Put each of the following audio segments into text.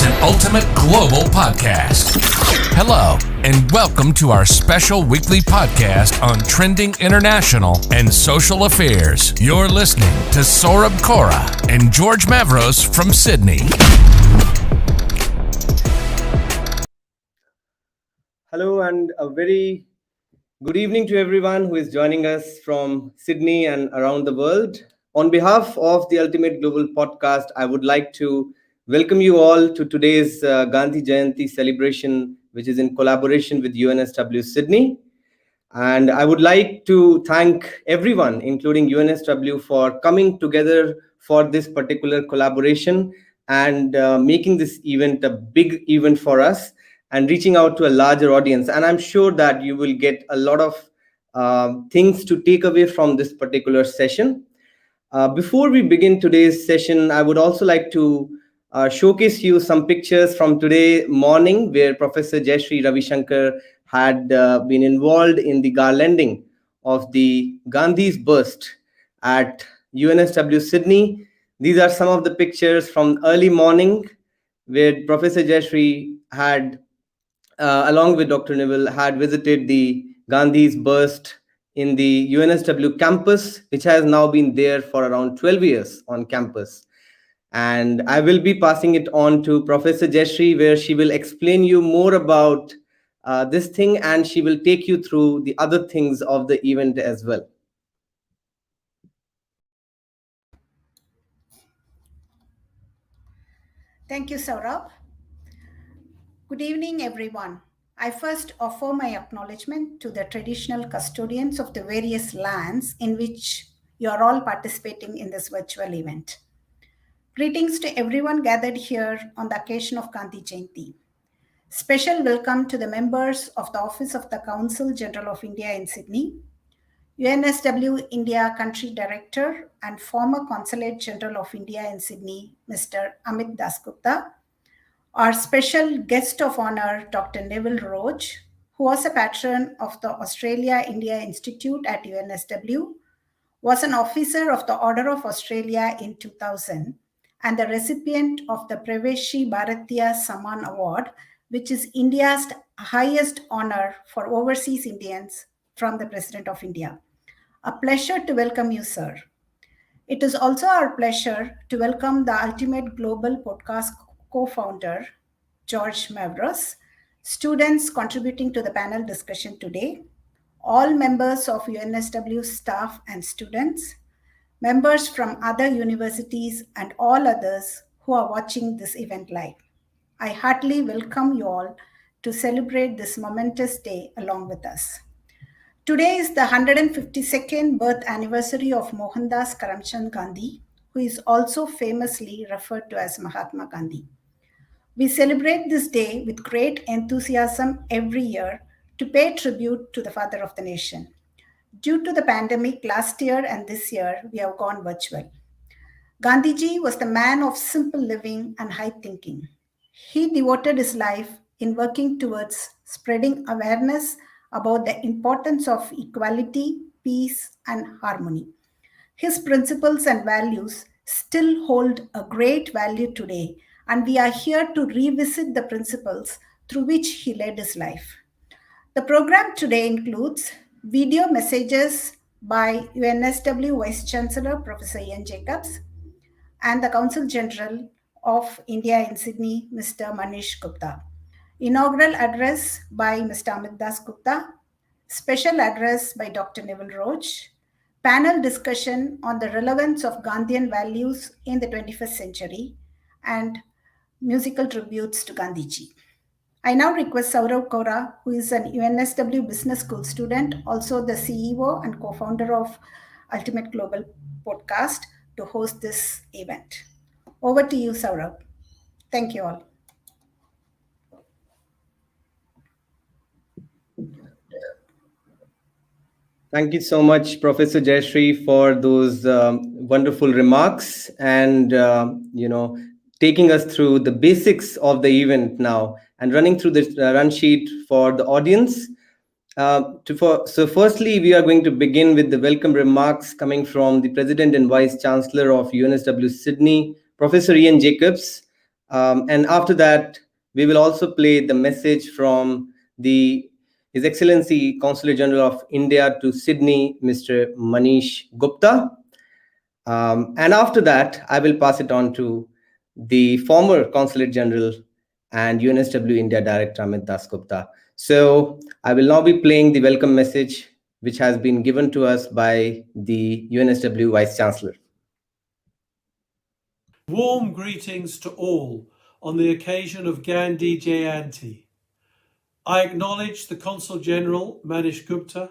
an ultimate global podcast. Hello, and welcome to our special weekly podcast on trending international and social affairs. You're listening to Saurabh Kora and George Mavros from Sydney. Hello, and a very good evening to everyone who is joining us from Sydney and around the world. On behalf of the Ultimate Global Podcast, I would like to welcome you all to today's Gandhi Jayanti celebration, which is in collaboration with UNSW Sydney. And I would like to thank everyone, including UNSW, for coming together for this particular collaboration and making this event a big event for us and reaching out to a larger audience. And I'm sure that you will get a lot of things to take away from this particular session. Before we begin today's session, I would also like to showcase you some pictures from today morning where Professor Jayashree Ravishankar had been involved in the garlanding of the Gandhi's bust at UNSW Sydney. These are some of the pictures from early morning where Professor Jayashree had, along with Dr. Neville, had visited the Gandhi's bust in the UNSW campus, which has now been there for around 12 years on campus. And I will be passing it on to Professor Jayashree, where she will explain you more about this thing, and she will take you through the other things of the event as well. Thank you, Saurabh. Good evening, everyone. I first offer my acknowledgement to the traditional custodians of the various lands in which you are all participating in this virtual event. Greetings to everyone gathered here on the occasion of Gandhi Jayanti. Special welcome to the members of the Office of the Consul General of India in Sydney, UNSW India Country Director and former Consulate General of India in Sydney, Mr. Amit Dasgupta, our special guest of honor, Dr. Neville Roach, who was a patron of the Australia-India Institute at UNSW, was an officer of the Order of Australia in 2000, and the recipient of the Praveshi Bharatiya Samman Award, which is India's highest honor for overseas Indians from the President of India. A pleasure to welcome you, sir. It is also our pleasure to welcome the Ultimate Global Podcast co-founder, George Mavros, students contributing to the panel discussion today, all members of UNSW staff and students, members from other universities, and all others who are watching this event live. I heartily welcome you all to celebrate this momentous day along with us. Today is the 152nd birth anniversary of Mohandas Karamchand Gandhi, who is also famously referred to as Mahatma Gandhi. We celebrate this day with great enthusiasm every year to pay tribute to the father of the nation. Due to the pandemic last year and this year, we have gone virtual. Gandhiji was the man of simple living and high thinking. He devoted his life in working towards spreading awareness about the importance of equality, peace, and harmony. His principles and values still hold a great value today, and we are here to revisit the principles through which he led his life. The program today includes video messages by UNSW Vice Chancellor Professor Ian Jacobs and the Consul General of India in Sydney, Mr. Manish Gupta. Inaugural address by Mr. Amit Dasgupta, special address by Dr. Neville Roach, panel discussion on the relevance of Gandhian values in the 21st century, and musical tributes to Gandhiji. I now request Saurabh Kora, who is an UNSW Business School student, also the CEO and co-founder of Ultimate Global Podcast, to host this event. Over to you, Saurabh. Thank you all. Thank you so much, Professor Jayashree, for those wonderful remarks and taking us through the basics of the event now and running through the run sheet for the audience. So firstly, we are going to begin with the welcome remarks coming from the President and Vice Chancellor of UNSW Sydney, Professor Ian Jacobs. And after that, we will also play the message from His Excellency Consul General of India to Sydney, Mr. Manish Gupta. And after that, I will pass it on to the former Consulate General and UNSW India Director Amit Das Gupta. So I will now be playing the welcome message which has been given to us by the UNSW Vice Chancellor. Warm greetings to all on the occasion of Gandhi Jayanti. I acknowledge the Consul General Manish Gupta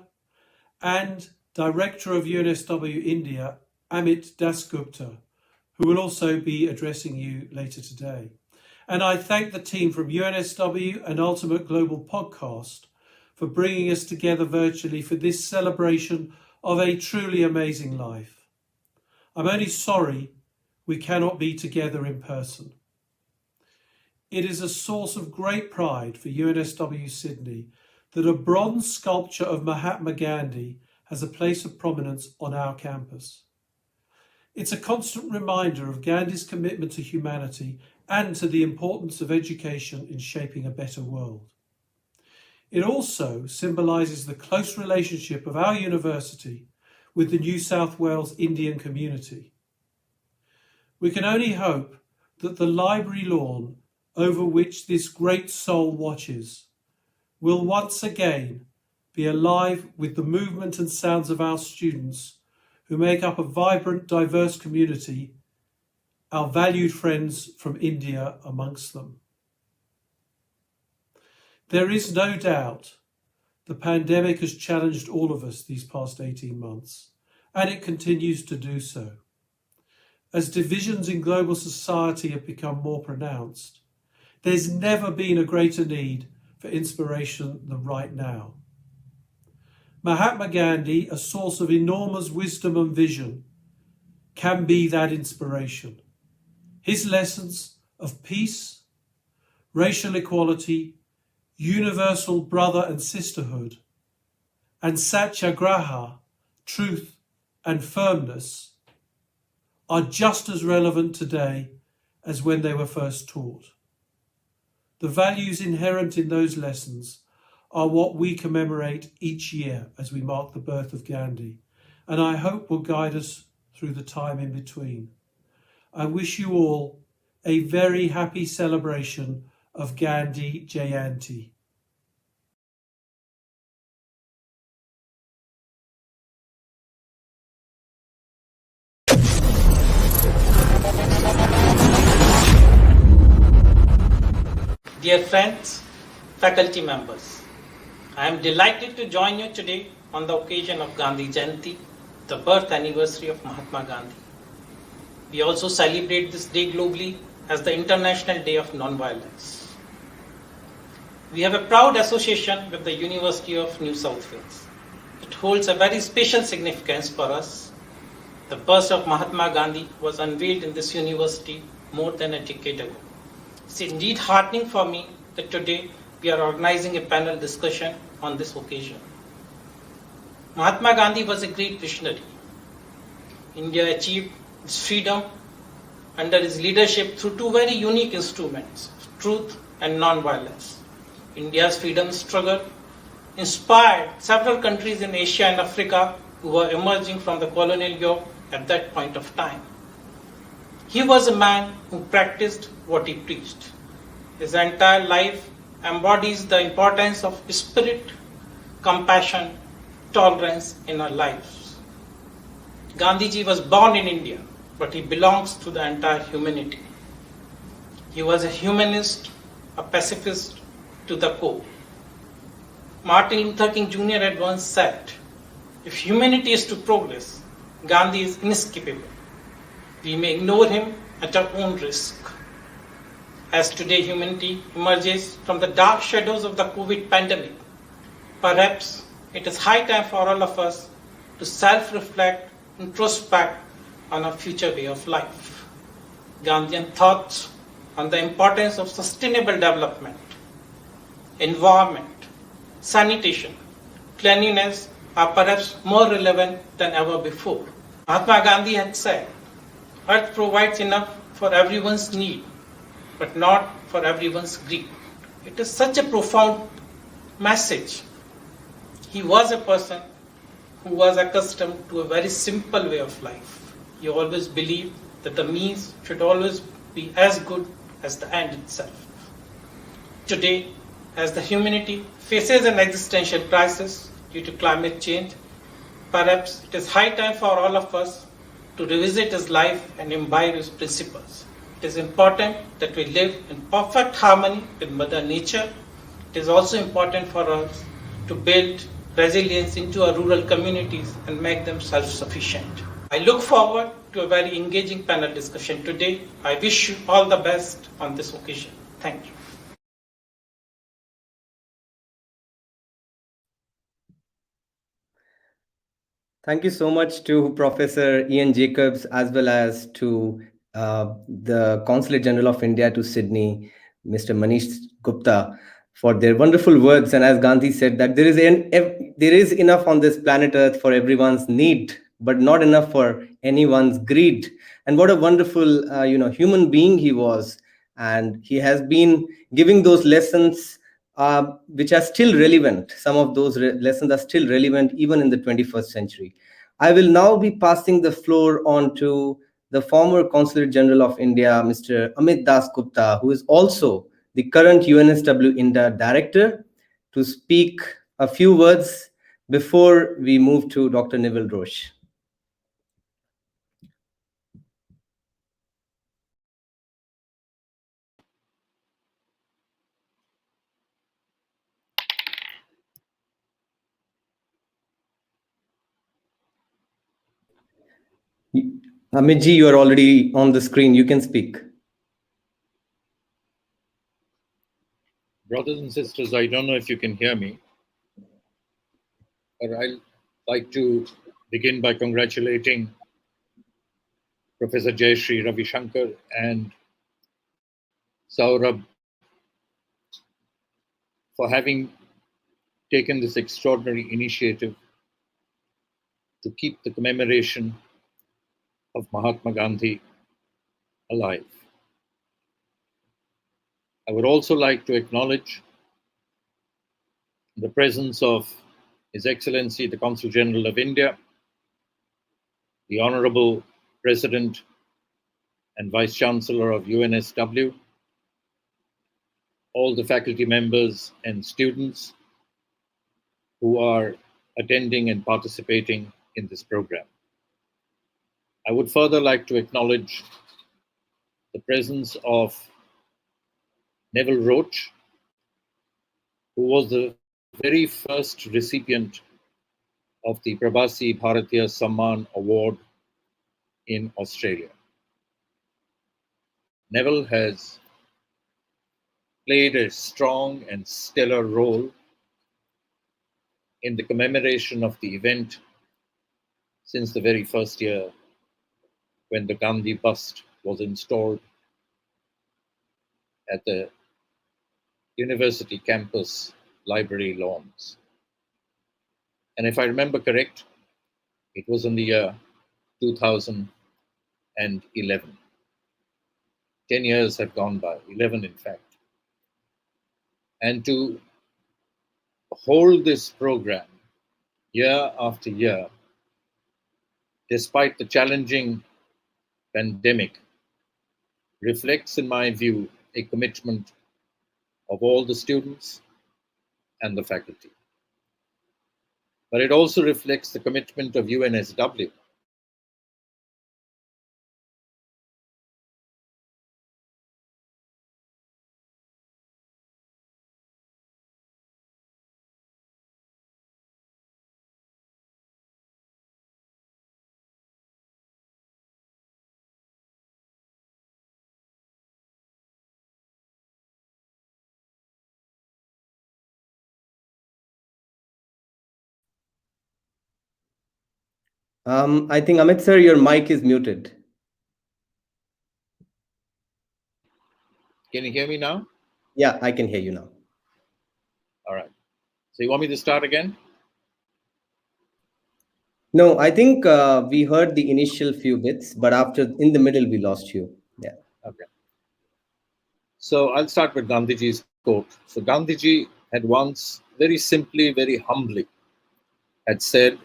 and Director of UNSW India Amit Das Gupta, who will also be addressing you later today. And I thank the team from UNSW and Ultimate Global Podcast for bringing us together virtually for this celebration of a truly amazing life. I'm only sorry we cannot be together in person. It is a source of great pride for UNSW Sydney that a bronze sculpture of Mahatma Gandhi has a place of prominence on our campus. It's a constant reminder of Gandhi's commitment to humanity and to the importance of education in shaping a better world. It also symbolises the close relationship of our university with the New South Wales Indian community. We can only hope that the library lawn over which this great soul watches will once again be alive with the movement and sounds of our students who make up a vibrant, diverse community, our valued friends from India amongst them. There is no doubt the pandemic has challenged all of us these past 18 months, and it continues to do so. As divisions in global society have become more pronounced, there's never been a greater need for inspiration than right now. Mahatma Gandhi, a source of enormous wisdom and vision, can be that inspiration. His lessons of peace, racial equality, universal brother and sisterhood, and satyagraha, truth and firmness, are just as relevant today as when they were first taught. The values inherent in those lessons are what we commemorate each year as we mark the birth of Gandhi, and I hope will guide us through the time in between. I wish you all a very happy celebration of Gandhi Jayanti. Dear friends, faculty members, I am delighted to join you today on the occasion of Gandhi Jayanti, the birth anniversary of Mahatma Gandhi. We also celebrate this day globally as the International Day of Nonviolence. We have a proud association with the University of New South Wales. It holds a very special significance for us. The bust of Mahatma Gandhi was unveiled in this university more than a decade ago. It's indeed heartening for me that today we are organizing a panel discussion on this occasion. Mahatma Gandhi was a great visionary. India achieved its freedom under his leadership through two very unique instruments, truth and non-violence. India's freedom struggle inspired several countries in Asia and Africa who were emerging from the colonial yoke at that point of time. He was a man who practiced what he preached. His entire life embodies the importance of spirit, compassion, tolerance in our lives. Gandhiji was born in India, but he belongs to the entire humanity. He was a humanist, a pacifist to the core. Martin Luther King Jr. had once said, "If humanity is to progress, Gandhi is inescapable. We may ignore him at our own risk." As today humanity emerges from the dark shadows of the COVID pandemic, perhaps it is high time for all of us to self-reflect, introspect on our future way of life. Gandhian thoughts on the importance of sustainable development, environment, sanitation, cleanliness are perhaps more relevant than ever before. Mahatma Gandhi had said, "Earth provides enough for everyone's need, but not for everyone's greed. It is such a profound message. He was a person who was accustomed to a very simple way of life. He always believed that the means should always be as good as the end itself. Today, as the humanity faces an existential crisis due to climate change, perhaps it is high time for all of us to revisit his life and imbibe his principles. It is important that we live in perfect harmony with Mother Nature. It is also important for us to build resilience into our rural communities and make them self-sufficient. I look forward to a very engaging panel discussion today. I wish you all the best on this occasion. Thank you. Thank you so much to Professor Ian Jacobs, as well as to the Consulate General of India to Sydney, Mr. Manish Gupta, for their wonderful words. And as Gandhi said, that there is enough on this planet Earth for everyone's need, but not enough for anyone's greed. And what a wonderful, human being he was. And he has been giving those lessons which are still relevant. Some of those lessons are still relevant even in the 21st century. I will now be passing the floor on to the former Consulate General of India, Mr. Amit Das Gupta, who is also the current UNSW India Director, to speak a few words before we move to Dr. Neville Roche. Amitji, you are already on the screen. You can speak. Brothers and sisters, I don't know if you can hear me, but I'd like to begin by congratulating Professor Jayashree Ravi Shankar and Saurabh for having taken this extraordinary initiative to keep the commemoration of Mahatma Gandhi alive. I would also like to acknowledge the presence of His Excellency the Consul General of India, the Honorable President and Vice Chancellor of UNSW, all the faculty members and students who are attending and participating in this program. I would further like to acknowledge the presence of Neville Roche, who was the very first recipient of the Prabasi Bharatiya Samman Award in Australia. Neville has played a strong and stellar role in the commemoration of the event since the very first year when the Gandhi bust was installed at the university campus library lawns. And if I remember correct, it was in the year 2011. 10 years have gone by, 11 in fact. And to hold this program year after year, despite the challenging pandemic, reflects, in my view, a commitment of all the students and the faculty. But it also reflects the commitment of UNSW. I think, Amit sir, your mic is muted. Can you hear me now? Yeah, I can hear you now. All right. So you want me to start again? No, I think we heard the initial few bits, but in the middle, we lost you. Yeah. Okay. So I'll start with Gandhiji's quote. So Gandhiji had once, very simply, very humbly, had said,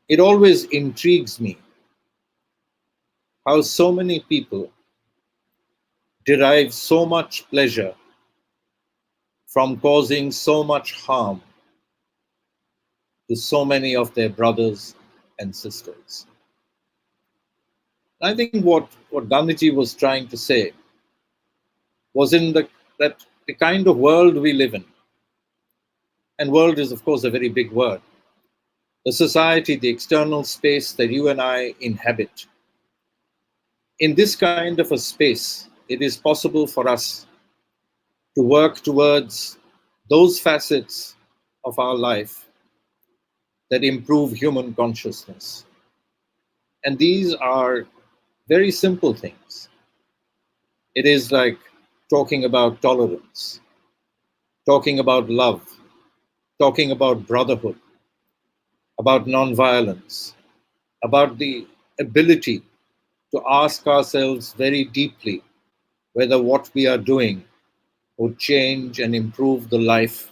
"It always intrigues me how so many people derive so much pleasure from causing so much harm to so many of their brothers and sisters." I think what Gandhiji was trying to say was that the kind of world we live in, and world is of course a very big word, the society, the external space that you and I inhabit. In this kind of a space, it is possible for us to work towards those facets of our life that improve human consciousness. And these are very simple things. It is like talking about tolerance, talking about love, talking about brotherhood, about nonviolence, about the ability to ask ourselves very deeply whether what we are doing would change and improve the life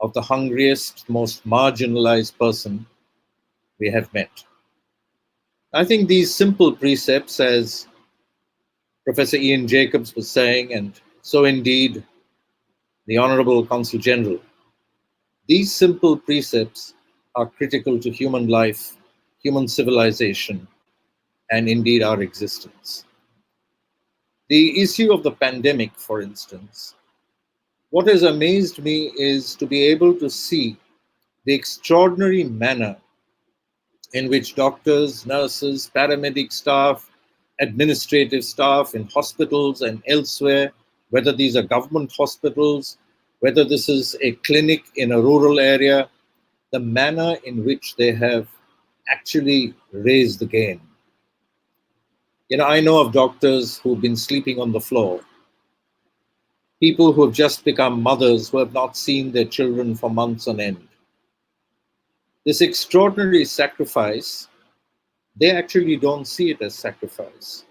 of the hungriest, most marginalized person we have met. I think these simple precepts, as Professor Ian Jacobs was saying, and so indeed the Honorable Consul General, these simple precepts are critical to human life, human civilization, and indeed our existence. The issue of the pandemic, for instance, what has amazed me is to be able to see the extraordinary manner in which doctors, nurses, paramedic staff, administrative staff in hospitals and elsewhere, whether these are government hospitals, whether this is a clinic in a rural area, the manner in which they have actually raised the game. I know of doctors who've been sleeping on the floor, people who have just become mothers who have not seen their children for months on end. This extraordinary sacrifice, they actually don't see it as sacrifice.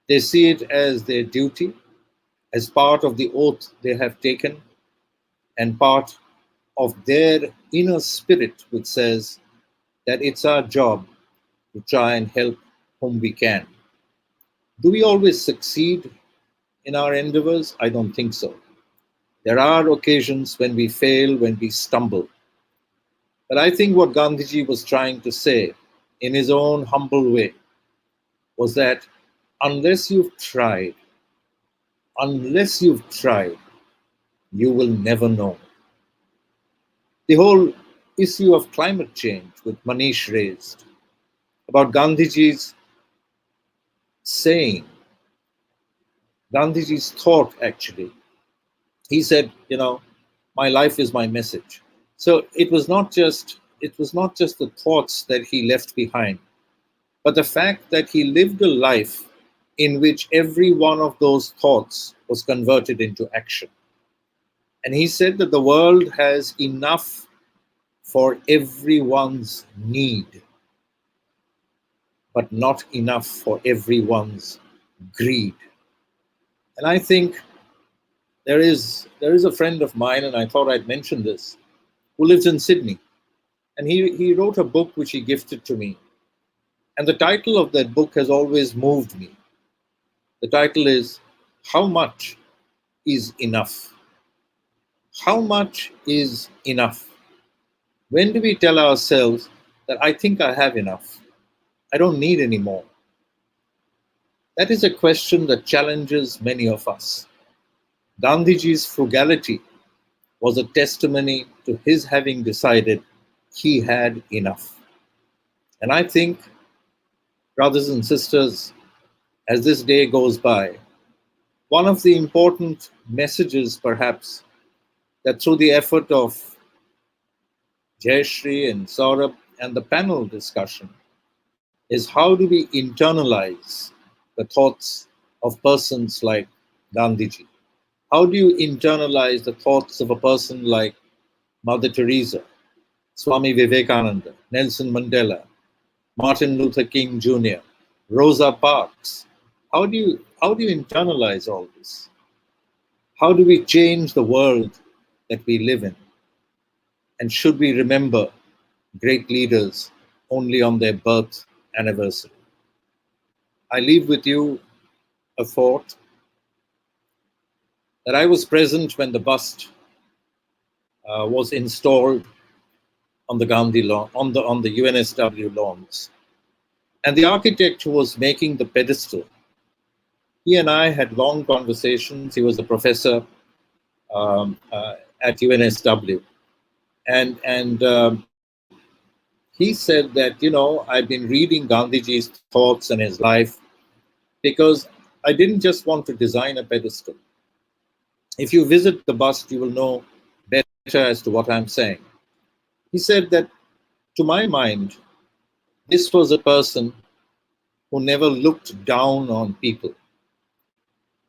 They see it as their duty, as part of the oath they have taken, and part of their inner spirit, which says that it's our job to try and help whom we can. Do we always succeed in our endeavors? I don't think so. There are occasions when we fail, when we stumble. But I think what Gandhiji was trying to say in his own humble way was that unless you've tried, you will never know. The whole issue of climate change, which Manish raised, about Gandhiji's saying, Gandhiji's thought actually, he said, my life is my message. So it was not just the thoughts that he left behind, but the fact that he lived a life in which every one of those thoughts was converted into action. And he said that the world has enough for everyone's need, but not enough for everyone's greed. And I think there is a friend of mine, and I thought I'd mention this, who lives in Sydney. And he wrote a book which he gifted to me. And the title of that book has always moved me. The title is, How Much is Enough? How much is enough? When do we tell ourselves that I think I have enough? I don't need any more. That is a question that challenges many of us. Gandhiji's frugality was a testimony to his having decided he had enough. And I think, brothers and sisters, as this day goes by, one of the important messages perhaps that through the effort of Jayashri and Saurabh and the panel discussion is how do we internalize the thoughts of persons like Gandhiji? How do you internalize the thoughts of a person like Mother Teresa, Swami Vivekananda, Nelson Mandela, Martin Luther King Jr., Rosa Parks? how do you internalize all this? How do we change the world that we live in? And should we remember great leaders only on their birth anniversary? I leave with you a thought that I was present when the bust was installed on the Gandhi lawn, on the UNSW lawns, and the architect who was making the pedestal. He and I had long conversations. He was a professor at UNSW, and he said that, I've been reading Gandhiji's thoughts and his life because I didn't just want to design a pedestal. If you visit the bust, you will know better as to what I'm saying. He said that, to my mind, this was a person who never looked down on people.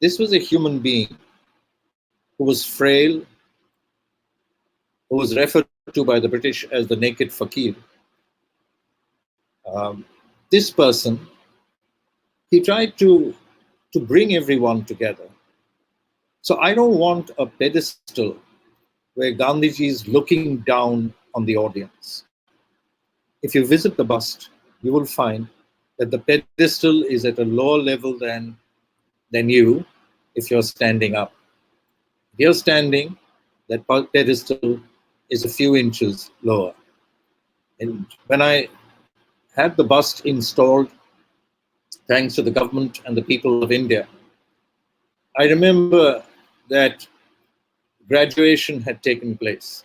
This was a human being who was frail, who was referred to by the British as the naked fakir. This person, he tried to bring everyone together. So I don't want a pedestal where Gandhiji is looking down on the audience. If you visit the bust, you will find that the pedestal is at a lower level than you if you're standing up. If you're standing, that pedestal is a few inches lower. And when I had the bust installed, thanks to the government and the people of India, I remember that graduation had taken place.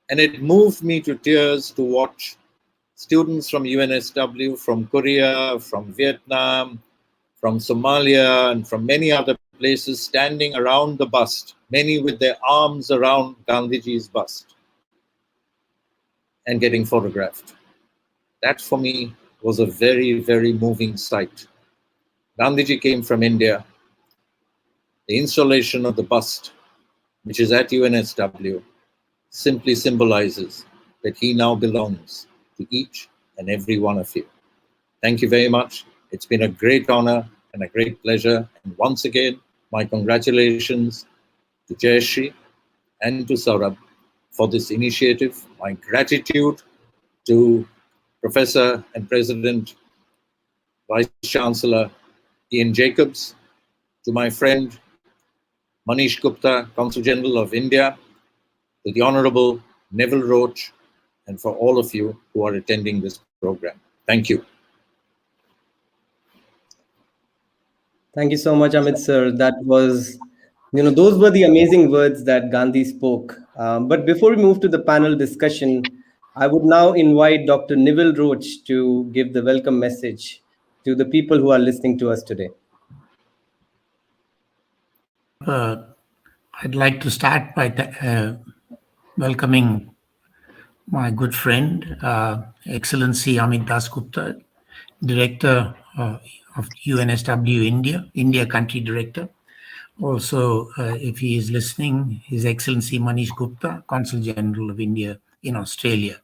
And it moved me to tears to watch students from UNSW, from Korea, from Vietnam, from Somalia, and from many other places standing around the bust, many with their arms around Gandhiji's bust and getting photographed. That for me was a very, very moving sight. Gandhiji came from India. The installation of the bust, which is at UNSW, simply symbolizes that he now belongs to each and every one of you. Thank you very much. It's been a great honor and a great pleasure. And once again, my congratulations to Jayashree and to Saurabh for this initiative. My gratitude to Professor and President, Vice Chancellor Ian Jacobs, to my friend Manish Gupta, Consul General of India, to the Honorable Neville Roach, and for all of you who are attending this program. Thank you. Thank you so much, Amit sir. That was, those were the amazing words that Gandhi spoke. But before we move to the panel discussion, I would now invite Dr. Neville Roach to give the welcome message to the people who are listening to us today. I'd like to start by welcoming my good friend, Excellency Amit Dasgupta, Director of UNSW India Country Director. Also, if he is listening, His Excellency Manish Gupta, Consul General of India in Australia.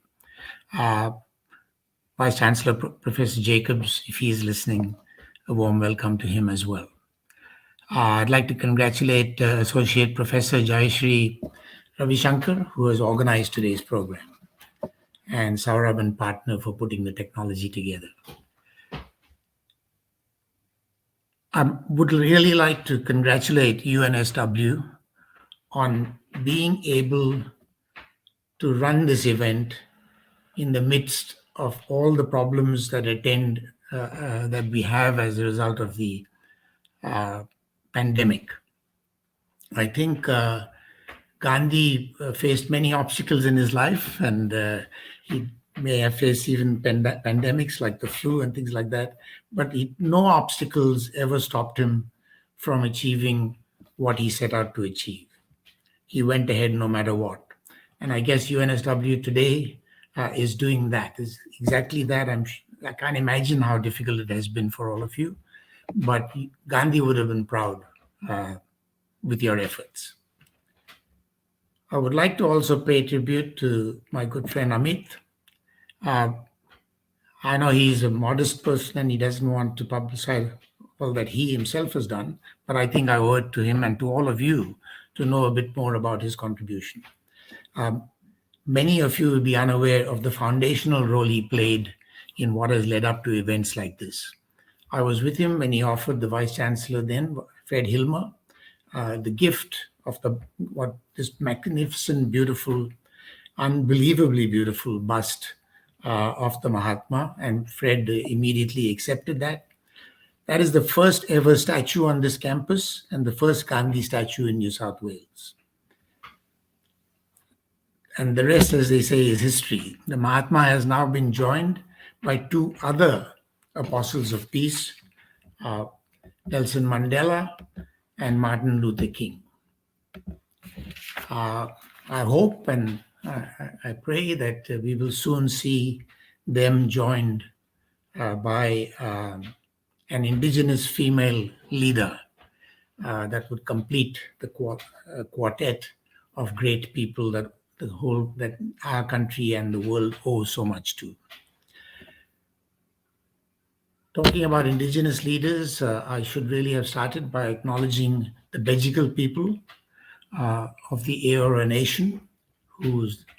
Vice Chancellor Professor Jacobs, if he is listening, a warm welcome to him as well. I'd like to congratulate Associate Professor Jayashree Ravishankar, who has organized today's program, and Saurabh and partner for putting the technology together. I would really like to congratulate UNSW on being able to run this event in the midst of all the problems that that we have as a result of the pandemic. I think Gandhi faced many obstacles in his life, and he may have faced even pandemics like the flu and things like that, but no obstacles ever stopped him from achieving what he set out to achieve. He went ahead no matter what. And I guess UNSW today is doing that, is exactly that. I can't imagine how difficult it has been for all of you, but Gandhi would have been proud with your efforts. I would like to also pay tribute to my good friend Amit. I know he's a modest person and he doesn't want to publicize that he himself has done, but I think I owe it to him and to all of you to know a bit more about his contribution. Many of you will be unaware of the foundational role he played in what has led up to events like this. I was with him when he offered the Vice Chancellor then, Fred Hilmer, the gift of this magnificent, beautiful, unbelievably beautiful bust of the Mahatma, and Fred immediately accepted that. That is the first ever statue on this campus and the first Gandhi statue in New South Wales. And the rest, as they say, is history. The Mahatma has now been joined by two other apostles of peace, Nelson Mandela and Martin Luther King. I hope and I pray that we will soon see them joined by an indigenous female leader that would complete the quartet of great people that our country and the world owe so much to. Talking about indigenous leaders, I should really have started by acknowledging the Bejigal people of the Eora Nation, the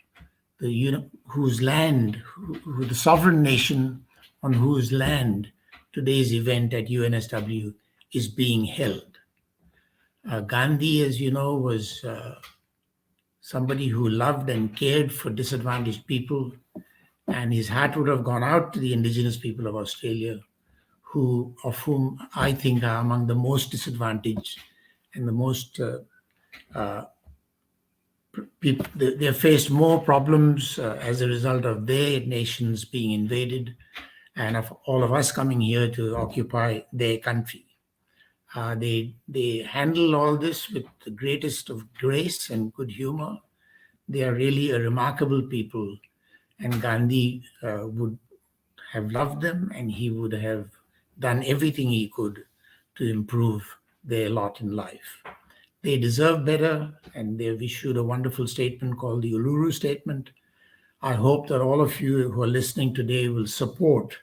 sovereign nation on whose land today's event at UNSW is being held. Gandhi, as you know, was somebody who loved and cared for disadvantaged people, and his heart would have gone out to the indigenous people of Australia, of whom I think are among the most disadvantaged and the most they have faced more problems as a result of their nations being invaded and of all of us coming here to occupy their country. They handle all this with the greatest of grace and good humor. They are really a remarkable people, and Gandhi would have loved them, and he would have done everything he could to improve their lot in life. They deserve better, and they've issued a wonderful statement called the Uluru Statement. I hope that all of you who are listening today will support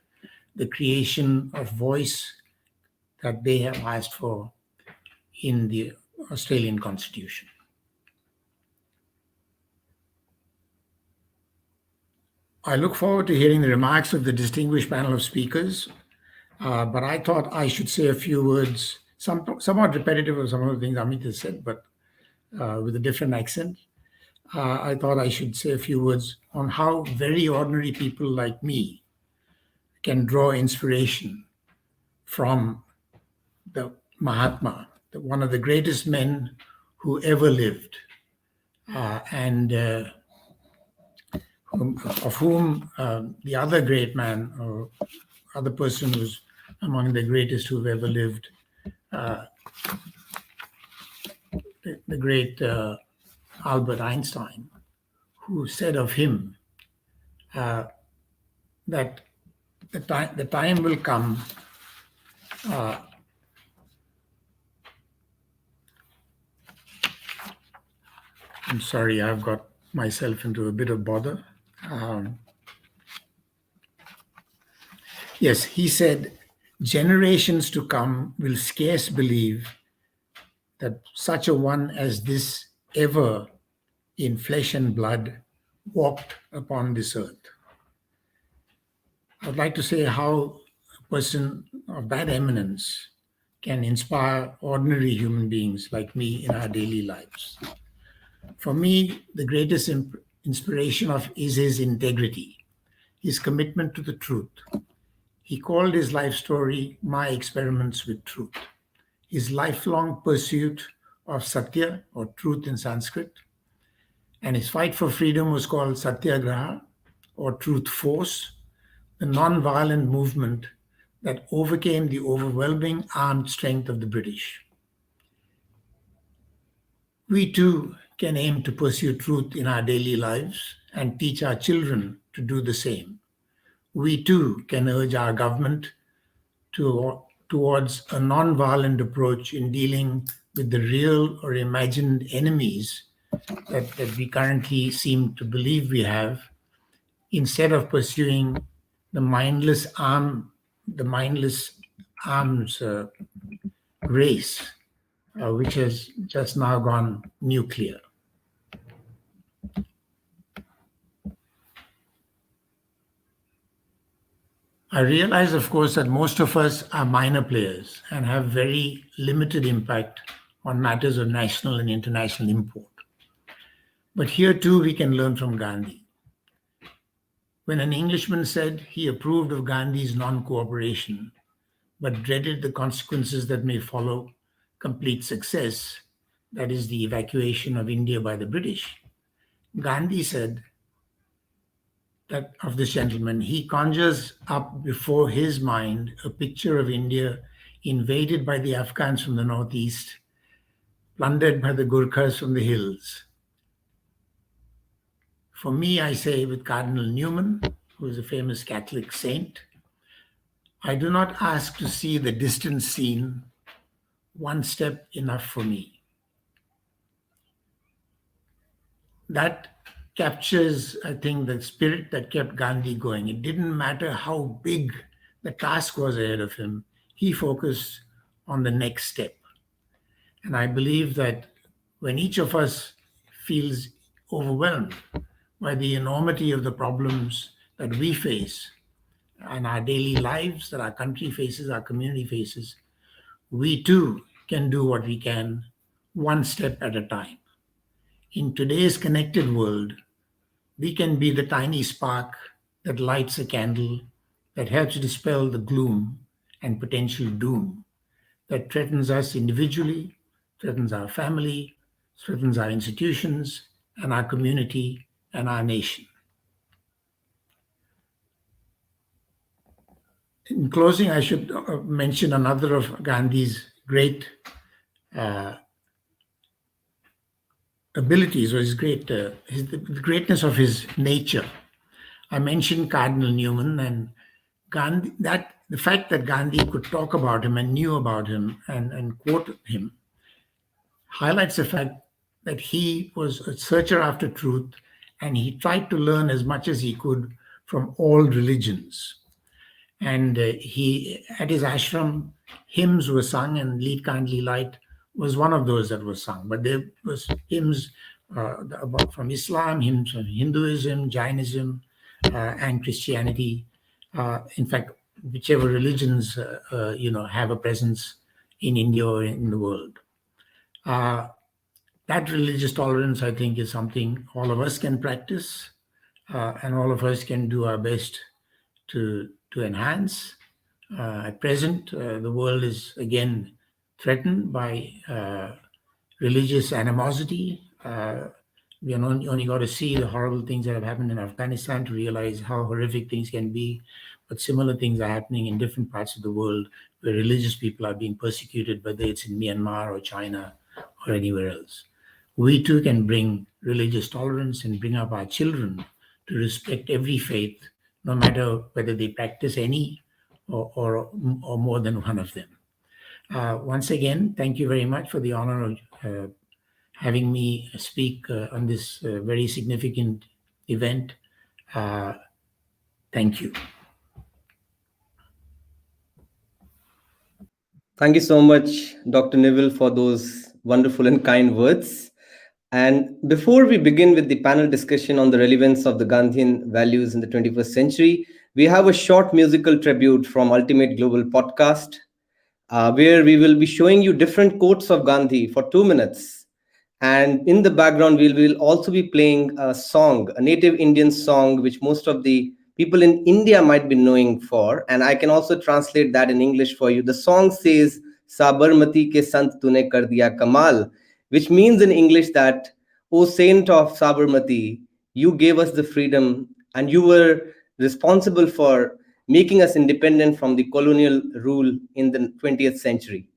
the creation of voice that they have asked for in the Australian Constitution. I look forward to hearing the remarks of the distinguished panel of speakers, but I thought I should say a few words, somewhat repetitive of some of the things Amit has said, but with a different accent. I thought I should say a few words on how very ordinary people like me can draw inspiration from the Mahatma, one of the greatest men who ever lived, and of whom the other great man or other person who's among the greatest who've ever lived, the great Albert Einstein, who said of him that the time will come I'm sorry, I've got myself into a bit of bother. Yes, he said, generations to come will scarce believe that such a one as this ever in flesh and blood walked upon this earth. I'd like to say how a person of that eminence can inspire ordinary human beings like me in our daily lives. For me, the greatest inspiration is his integrity, his commitment to the truth. He called his life story My Experiments with Truth. His lifelong pursuit of Satya, or truth in Sanskrit, and his fight for freedom was called Satyagraha, or Truth Force, the non-violent movement that overcame the overwhelming armed strength of the British. We too can aim to pursue truth in our daily lives and teach our children to do the same. We too can urge our government towards a non-violent approach in dealing with the real or imagined enemies that we currently seem to believe we have, instead of pursuing the mindless arms race, which has just now gone nuclear. I realize, of course, that most of us are minor players and have very limited impact on matters of national and international import. But here too we can learn from Gandhi. When an Englishman said he approved of Gandhi's non-cooperation, but dreaded the consequences that may follow complete success, that is the evacuation of India by the British, Gandhi said that of this gentleman, he conjures up before his mind a picture of India invaded by the Afghans from the northeast, plundered by the Gurkhas from the hills. For me, I say with Cardinal Newman, who is a famous Catholic saint, I do not ask to see the distant scene, one step enough for me. That captures, I think, the spirit that kept Gandhi going. It didn't matter how big the task was ahead of him, he focused on the next step. And I believe that when each of us feels overwhelmed by the enormity of the problems that we face in our daily lives, that our country faces, our community faces, we too can do what we can, one step at a time. In today's connected world, we can be the tiny spark that lights a candle, that helps dispel the gloom and potential doom that threatens us individually, threatens our family, threatens our institutions and our community and our nation. In closing, I should mention another of Gandhi's great abilities, or the greatness of his nature. I mentioned Cardinal Newman, and Gandhi, that the fact that Gandhi could talk about him and knew about him and quote him highlights the fact that he was a searcher after truth, and he tried to learn as much as he could from all religions. And he, at his ashram, hymns were sung, and Lead Kindly Light was one of those that was sung. But there was hymns from Islam, hymns from Hinduism, Jainism, and Christianity. In fact, whichever religions have a presence in India or in the world. That religious tolerance, I think, is something all of us can practice, and all of us can do our best to enhance. At present, the world is again threatened by religious animosity. We only got to see the horrible things that have happened in Afghanistan to realize how horrific things can be. But similar things are happening in different parts of the world where religious people are being persecuted, whether it's in Myanmar or China or anywhere else. We too can bring religious tolerance and bring up our children to respect every faith, no matter whether they practice any or more than one of them. Once again, thank you very much for the honor of having me speak on this very significant event. Thank you. Thank you so much, Dr. Neville, for those wonderful and kind words. And before we begin with the panel discussion on the relevance of the Gandhian values in the 21st century, we have a short musical tribute from Ultimate Global Podcast, where we will be showing you different quotes of Gandhi for 2 minutes. And in the background, we will also be playing a song, a native Indian song, which most of the people in India might be knowing for. And I can also translate that in English for you. The song says, Sabarmati ke sant tune kar diya kamal, which means in English that, O saint of Sabarmati, you gave us the freedom and you were responsible for making us independent from the colonial rule in the 20th century.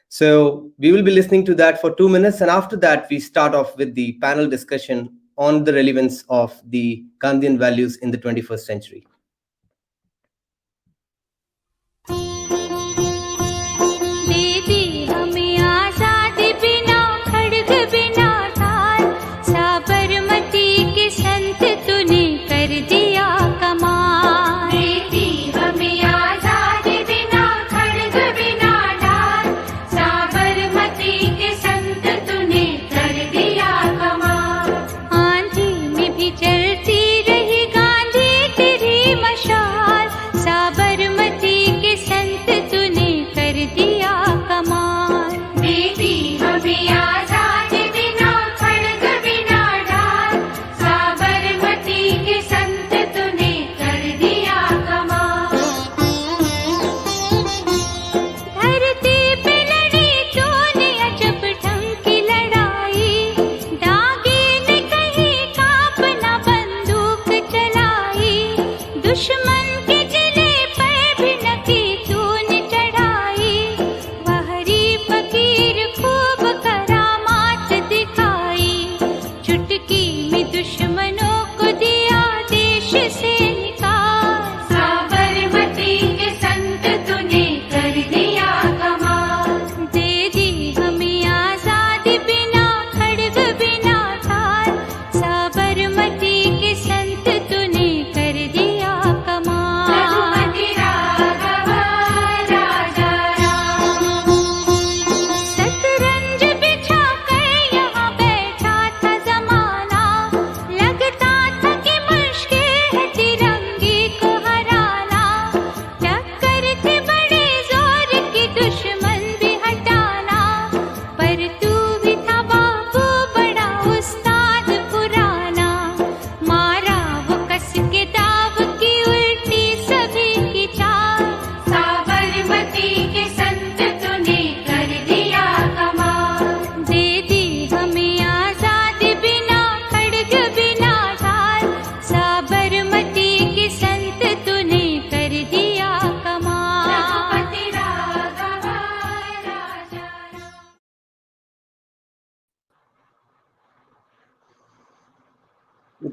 So we will be listening to that for 2 minutes. And after that, we start off with the panel discussion on the relevance of the Gandhian values in the 21st century. Sabarmati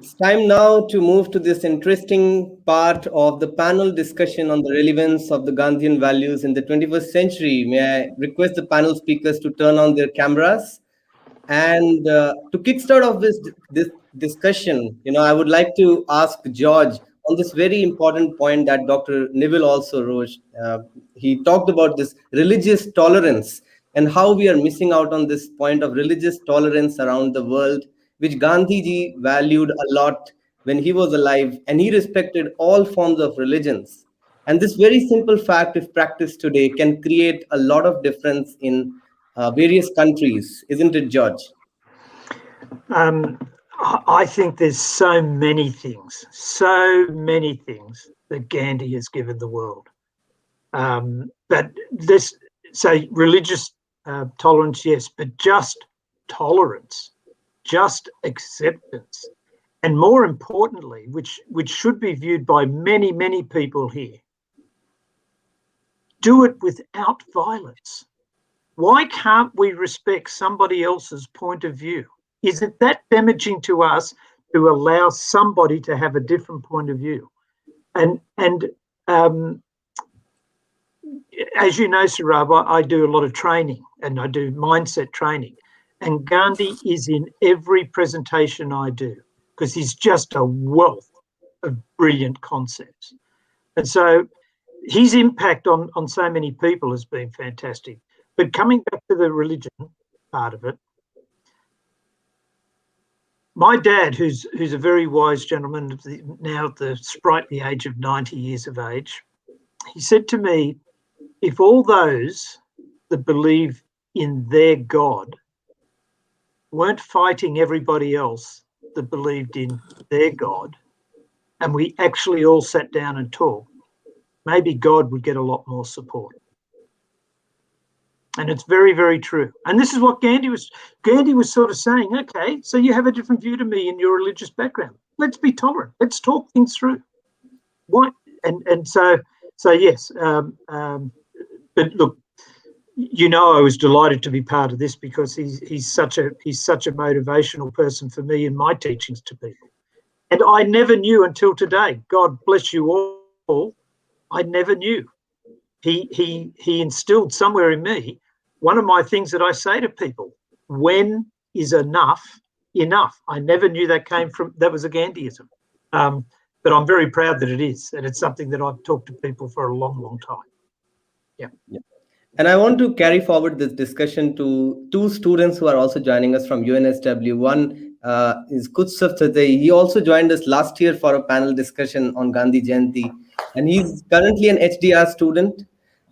it's time now to move to this interesting part of the panel discussion on the relevance of the Gandhian values in the 21st century. May I request the panel speakers to turn on their cameras? And to kickstart off this discussion, I would like to ask George on this very important point that Dr. Neville also wrote. He talked about this religious tolerance and how we are missing out on this point of religious tolerance around the world, which Gandhiji valued a lot when he was alive, and he respected all forms of religions. And this very simple fact, if practiced today, can create a lot of difference in various countries, isn't it, George? I think there's so many things that Gandhi has given the world. But this, say, religious tolerance, yes, but just tolerance, just acceptance, and more importantly, which should be viewed by many, many people here, do it without violence. Why can't we respect somebody else's point of view? Is it that damaging to us to allow somebody to have a different point of view? And as you know, Saurabh, I do a lot of training and I do mindset training. And Gandhi is in every presentation I do because he's just a wealth of brilliant concepts. And so his impact on so many people has been fantastic. But coming back to the religion part of it, my dad, who's a very wise gentleman, now at the sprightly age of 90 years of age, he said to me, if all those that believe in their God weren't fighting everybody else that believed in their God, and we actually all sat down and talked, maybe God would get a lot more support. And it's very, very true. And this is what Gandhi was sort of saying, okay, so you have a different view to me in your religious background. Let's be tolerant. Let's talk things through. What? And so yes. But look, I was delighted to be part of this because he's such a motivational person for me in my teachings to people. And I never knew until today, God bless you all, I never knew. He instilled somewhere in me one of my things that I say to people: when is enough enough? I never knew that was a Gandhiism. But I'm very proud that it is, and it's something that I've talked to people for a long, long time. Yeah. And I want to carry forward this discussion to two students who are also joining us from UNSW. One is Kutsav Tatei. He also joined us last year for a panel discussion on Gandhi Jayanti. And he's currently an HDR student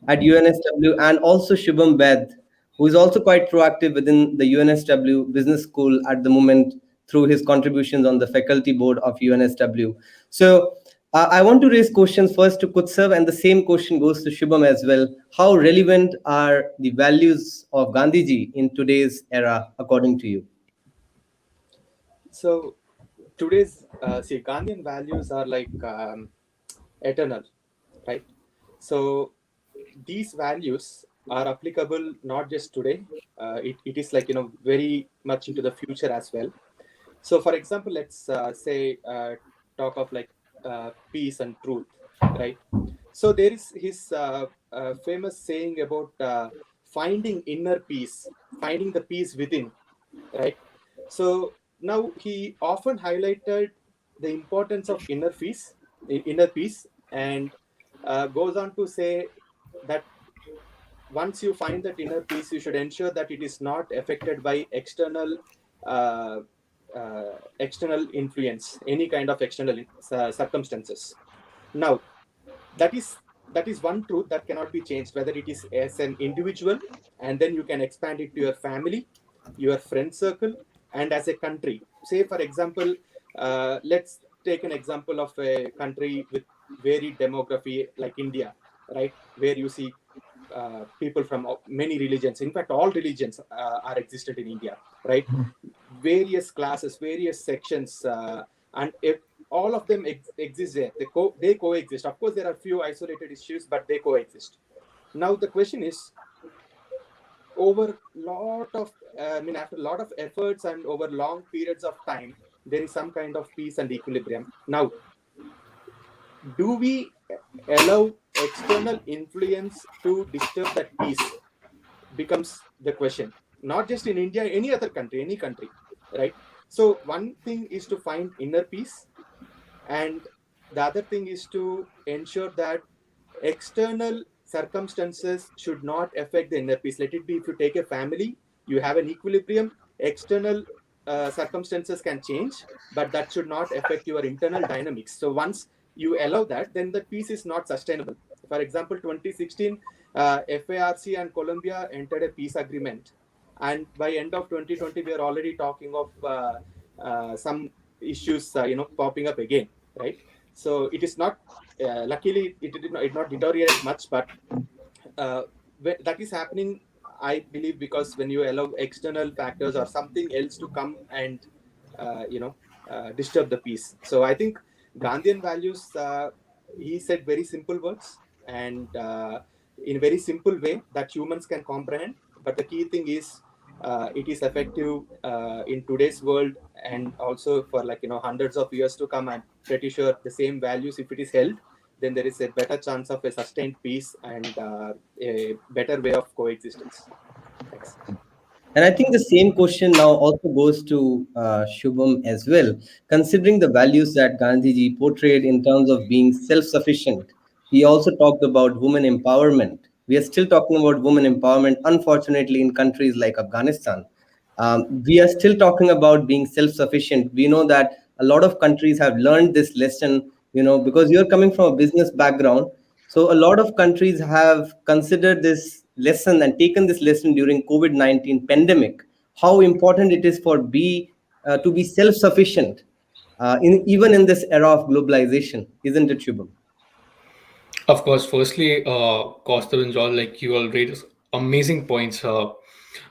at UNSW, and also Shubham Bed, who is also quite proactive within the UNSW Business School at the moment through his contributions on the faculty board of UNSW. So I want to raise questions first to Kutsav, and the same question goes to Shubham as well. How relevant are the values of Gandhiji in today's era, according to you? So today's Gandhian values are like eternal, right? So these values are applicable not just today. It is like very much into the future as well. So for example, let's talk of like peace and truth, right? So there is his famous saying about finding inner peace, finding the peace within, right? So now he often highlighted the importance of inner peace, and goes on to say that once you find that inner peace, you should ensure that it is not affected by external influence, any kind of external circumstances. Now, that is one truth that cannot be changed, whether it is as an individual, and then you can expand it to your family, your friend circle, and as a country. Say, for example, let's take an example of a country with varied demography like India, right, where you see people from many religions. In fact, all religions are existed in India, right? Various classes, various sections, and if all of them exist there, they coexist. Of course, there are few isolated issues, but they coexist. Now, the question is, after a lot of efforts and over long periods of time, there is some kind of peace and equilibrium. Now, do we allow external influence to disturb that peace becomes the question. Not just in India, any other country, any country, right? So one thing is to find inner peace, and the other thing is to ensure that external circumstances should not affect the inner peace. Let it be, if you take a family, you have an equilibrium. External circumstances can change, but that should not affect your internal dynamics. So once you allow that, then the peace is not sustainable. For example, 2016, FARC and Colombia entered a peace agreement, and by end of 2020, we are already talking of some issues, popping up again, right? So it is not. Luckily, it did not deteriorate much, but that is happening, I believe, because when you allow external factors or something else to come and disturb the peace. So I think Gandhian values, he said very simple words, and in a very simple way that humans can comprehend. But the key thing is it is effective in today's world, and also for hundreds of years to come. I'm pretty sure the same values, if it is held, then there is a better chance of a sustained peace and a better way of coexistence. Thanks. And I think the same question now also goes to Shubham as well. Considering the values that Gandhiji portrayed in terms of being self-sufficient, he also talked about women empowerment. We are still talking about women empowerment, unfortunately, in countries like Afghanistan. We are still talking about being self-sufficient. We know that a lot of countries have learned this lesson, because you're coming from a business background. So a lot of countries have considered this lesson and taken this lesson during COVID-19 pandemic, how important it is to be self-sufficient, even in this era of globalization, isn't it, Shubham? Of course, firstly, Kaustav and Joel, like you all raised amazing points.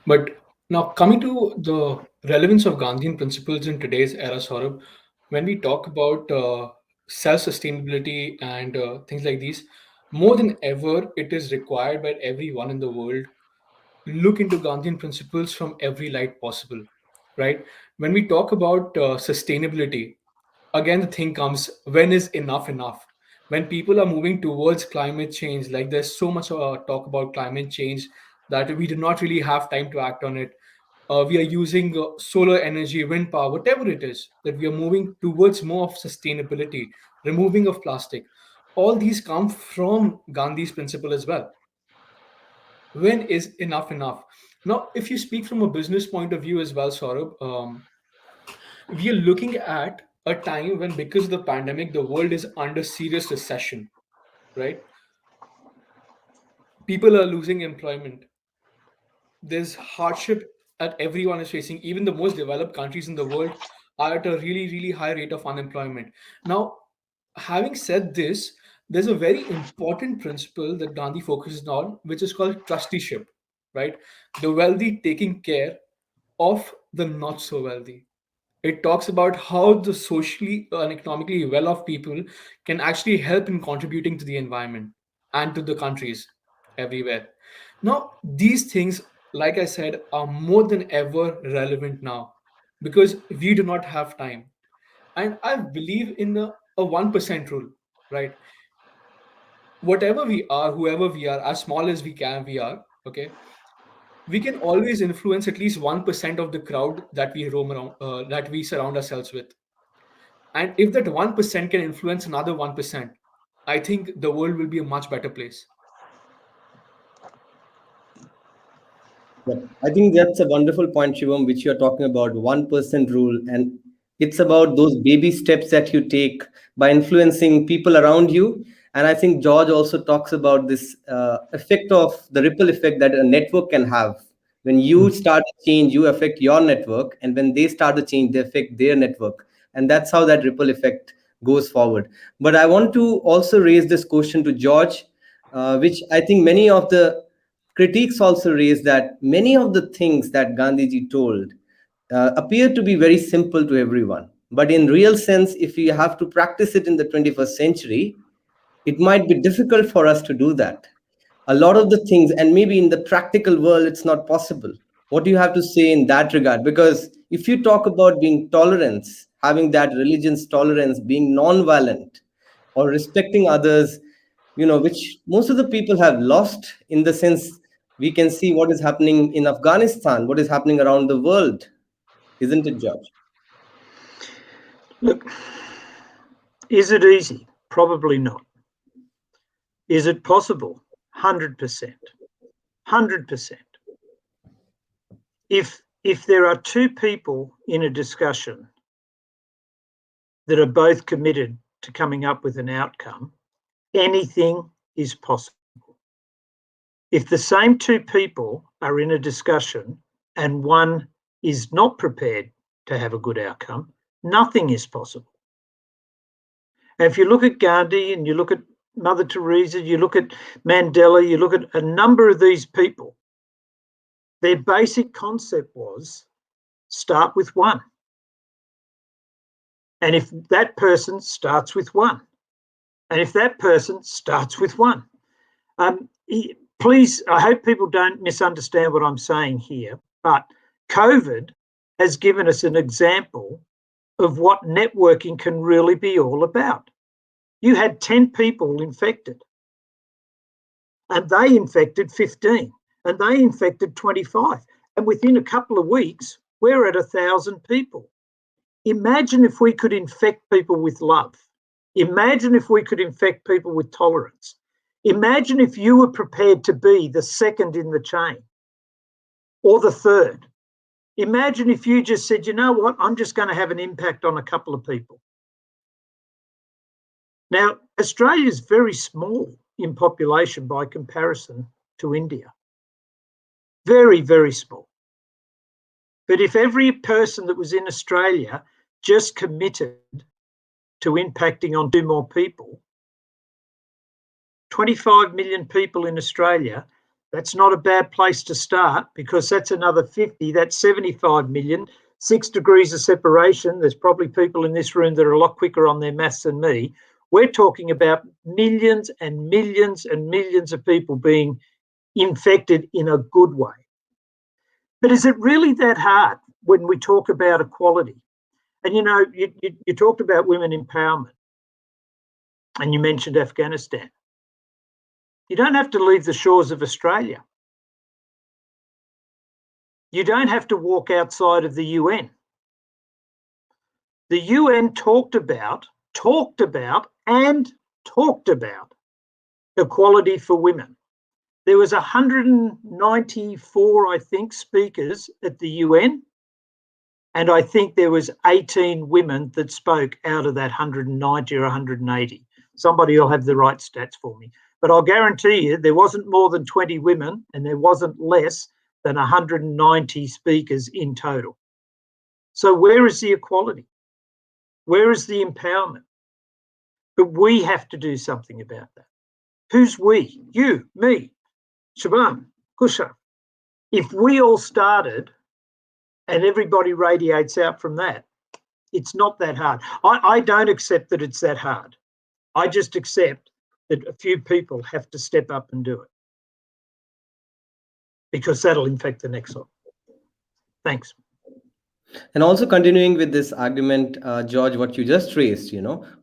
But now coming to the relevance of Gandhian principles in today's era, Saurabh, when we talk about self-sustainability and things like these, more than ever, it is required by everyone in the world look into Gandhian principles from every light possible, right? When we talk about sustainability, again, the thing comes, when is enough enough? When people are moving towards climate change, like there's so much talk about climate change that we do not really have time to act on it. We are using solar energy, wind power, whatever it is, that we are moving towards more of sustainability, removing of plastic. All these come from Gandhi's principle as well. When is enough enough? Now, if you speak from a business point of view as well, Saurabh, we are looking at a time when, because of the pandemic, the world is under serious recession, right? People are losing employment. There's hardship that everyone is facing. Even the most developed countries in the world are at a really, really high rate of unemployment. Now, having said this, there's a very important principle that Gandhi focuses on, which is called trusteeship, right? The wealthy taking care of the not so wealthy. It talks about how the socially and economically well off people can actually help in contributing to the environment and to the countries everywhere. Now, these things, like I said, are more than ever relevant now because we do not have time. And I believe in a 1% rule, right? Whatever we are, whoever we are, as small as we can, we are, okay? We can always influence at least 1% of the crowd that we roam around, that we surround ourselves with. And if that 1% can influence another 1%, I think the world will be a much better place. Yeah, I think that's a wonderful point, Shivam, which you're talking about 1% rule. And it's about those baby steps that you take by influencing people around you. And I think George also talks about this effect of the ripple effect that a network can have. When you start a change, you affect your network. And when they start the change, they affect their network. And that's how that ripple effect goes forward. But I want to also raise this question to George, which I think many of the critics also raise that many of the things that Gandhiji told appear to be very simple to everyone. But in real sense, if you have to practice it in the 21st century, it might be difficult for us to do that. A lot of the things, and maybe in the practical world, it's not possible. What do you have to say in that regard? Because if you talk about being tolerance, having that religion's tolerance, being non-violent, or respecting others, which most of the people have lost. In the sense, we can see what is happening in Afghanistan, what is happening around the world, isn't it, George? Look, is it easy? Probably not. Is it possible? 100%. 100%. If there are two people in a discussion that are both committed to coming up with an outcome, anything is possible. If the same two people are in a discussion and one is not prepared to have a good outcome, nothing is possible. And if you look at Gandhi and you look at Mother Teresa, you look at Mandela, you look at a number of these people, their basic concept was start with one. And if that person starts with one, and if that person starts with one, please, I hope people don't misunderstand what I'm saying here, but COVID has given us an example of what networking can really be all about. You had 10 people infected, and they infected 15, and they infected 25. And within a couple of weeks, we're at 1,000 people. Imagine if we could infect people with love. Imagine if we could infect people with tolerance. Imagine if you were prepared to be the second in the chain or the third. Imagine if you just said, you know what, I'm just going to have an impact on a couple of people. Now, Australia is very small in population by comparison to India. Very, very small. But if every person that was in Australia just committed to impacting on 2 more people, 25 million people in Australia, that's not a bad place to start, because that's another 50, that's 75 million, 6 degrees of separation. There's probably people in this room that are a lot quicker on their maths than me. We're talking about millions and millions and millions of people being infected in a good way. But is it really that hard when we talk about equality? And you talked about women empowerment, and you mentioned Afghanistan. You don't have to leave the shores of Australia. You don't have to walk outside of the UN. The UN talked about equality for women. There was 194, I think, speakers at the UN, and I think there was 18 women that spoke out of that 190 or 180. Somebody will have the right stats for me. But I'll guarantee you there wasn't more than 20 women, and there wasn't less than 190 speakers in total. So where is the equality? Where is the empowerment? But we have to do something about that. Who's we? You, me, Shaban, Kusha. If we all started and everybody radiates out from that, it's not that hard. I don't accept that it's that hard. I just accept that a few people have to step up and do it, because that'll infect the next one. Thanks. And also continuing with this argument, George, what you just raised,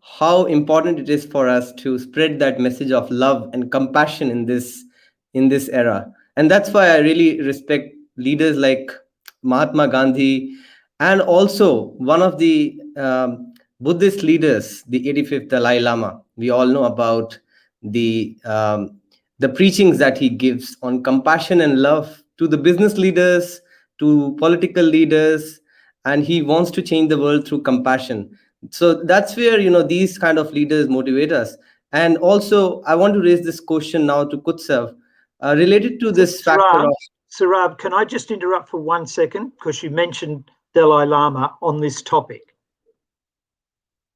how important it is for us to spread that message of love and compassion in this era. And that's why I really respect leaders like Mahatma Gandhi, and also one of the Buddhist leaders, the 85th Dalai Lama. We all know about the preachings that he gives on compassion and love to the business leaders, to political leaders, and he wants to change the world through compassion. So that's where these kind of leaders motivate us. And also I want to raise this question now to Kutsav, related to this factor of Sarab, can I just interrupt for 1 second, because you mentioned Dalai Lama on this topic.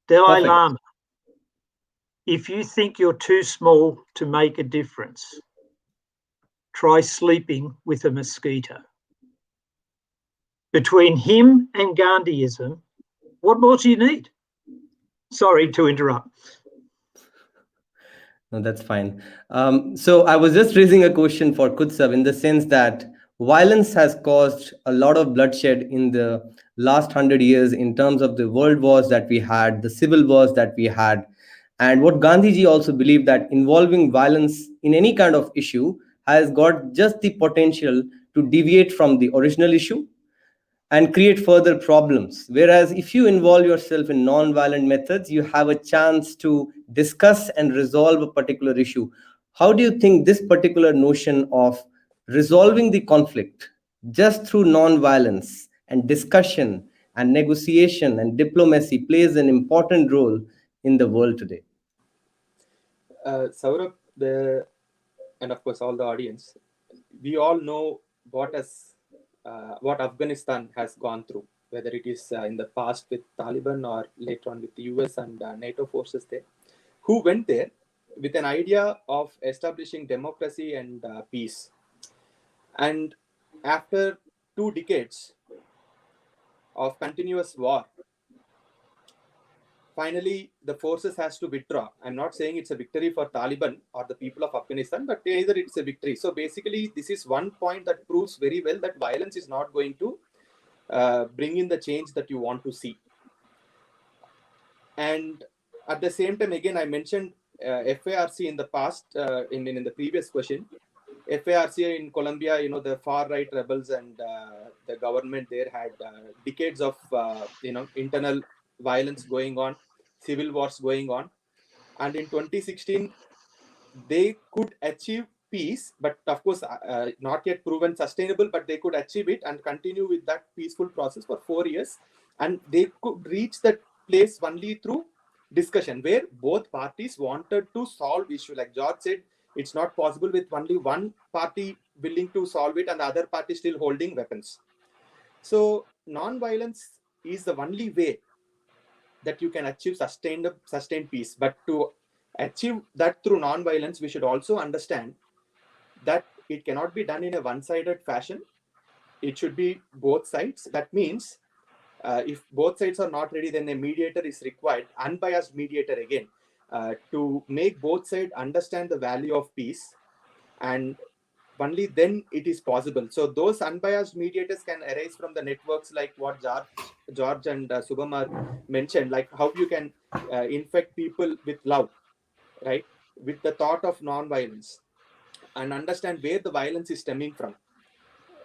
Dalai Perfect. Lama, if you think you're too small to make a difference, try sleeping with a mosquito. Between him and Gandhiism, what more do you need? Sorry to interrupt. No, that's fine. So I was just raising a question for Kutsav, in the sense that Violence has caused a lot of bloodshed in the last 100 years in terms of the world wars that we had, the civil wars that we had. And what Gandhiji also believed, that involving violence in any kind of issue has got just the potential to deviate from the original issue and create further problems. Whereas if you involve yourself in non-violent methods, you have a chance to discuss and resolve a particular issue. How do you think this particular notion of resolving the conflict just through non-violence and discussion and negotiation and diplomacy plays an important role in the world today? Saurabh, and of course all the audience, we all know what Afghanistan has gone through, whether it is in the past with Taliban or later on with the US and NATO forces there, who went there with an idea of establishing democracy and peace. And after 2 decades of continuous war, finally the forces has to withdraw. I'm not saying it's a victory for Taliban or the people of Afghanistan, but either it's a victory. So basically, this is one point that proves very well that violence is not going to bring in the change that you want to see. And at the same time, again, I mentioned FARC in the past, in the previous question. FARC in Colombia, the far-right rebels and the government there had decades of, internal violence going on, civil wars going on. And in 2016, they could achieve peace, but of course, not yet proven sustainable, but they could achieve it and continue with that peaceful process for 4 years. And they could reach that place only through discussion, where both parties wanted to solve issue. Like George said, it's not possible with only one party willing to solve it and the other party still holding weapons. So non-violence is the only way that you can achieve sustained peace. But to achieve that through non-violence, we should also understand that it cannot be done in a one-sided fashion. It should be both sides. That means if both sides are not ready, then a mediator is required, unbiased mediator again, to make both sides understand the value of peace, and only then it is possible. So those unbiased mediators can arise from the networks like what George and Subhamar mentioned, like how you can infect people with love, right, with the thought of non-violence, and understand where the violence is stemming from,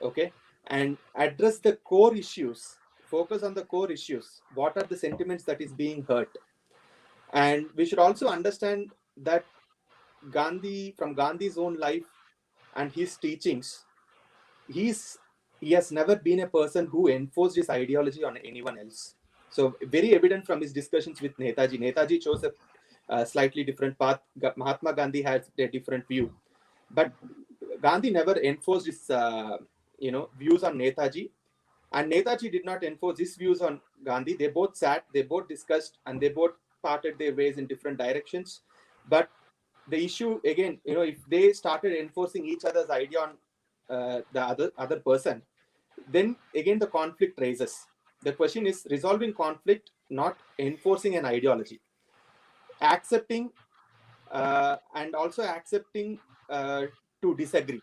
okay, and address the core issues, focus on the core issues. What are the sentiments that is being hurt? And we should also understand that from Gandhi's own life and his teachings, he has never been a person who enforced his ideology on anyone else. So very evident from his discussions with Netaji. Netaji chose a slightly different path. Mahatma Gandhi has a different view, but Gandhi never enforced his views on Netaji, and Netaji did not enforce his views on Gandhi. They both sat, they both discussed, and they both parted their ways in different directions. But the issue again, if they started enforcing each other's idea on the other person, then again the conflict raises. The question is resolving conflict, not enforcing an ideology. Accepting and also accepting to disagree,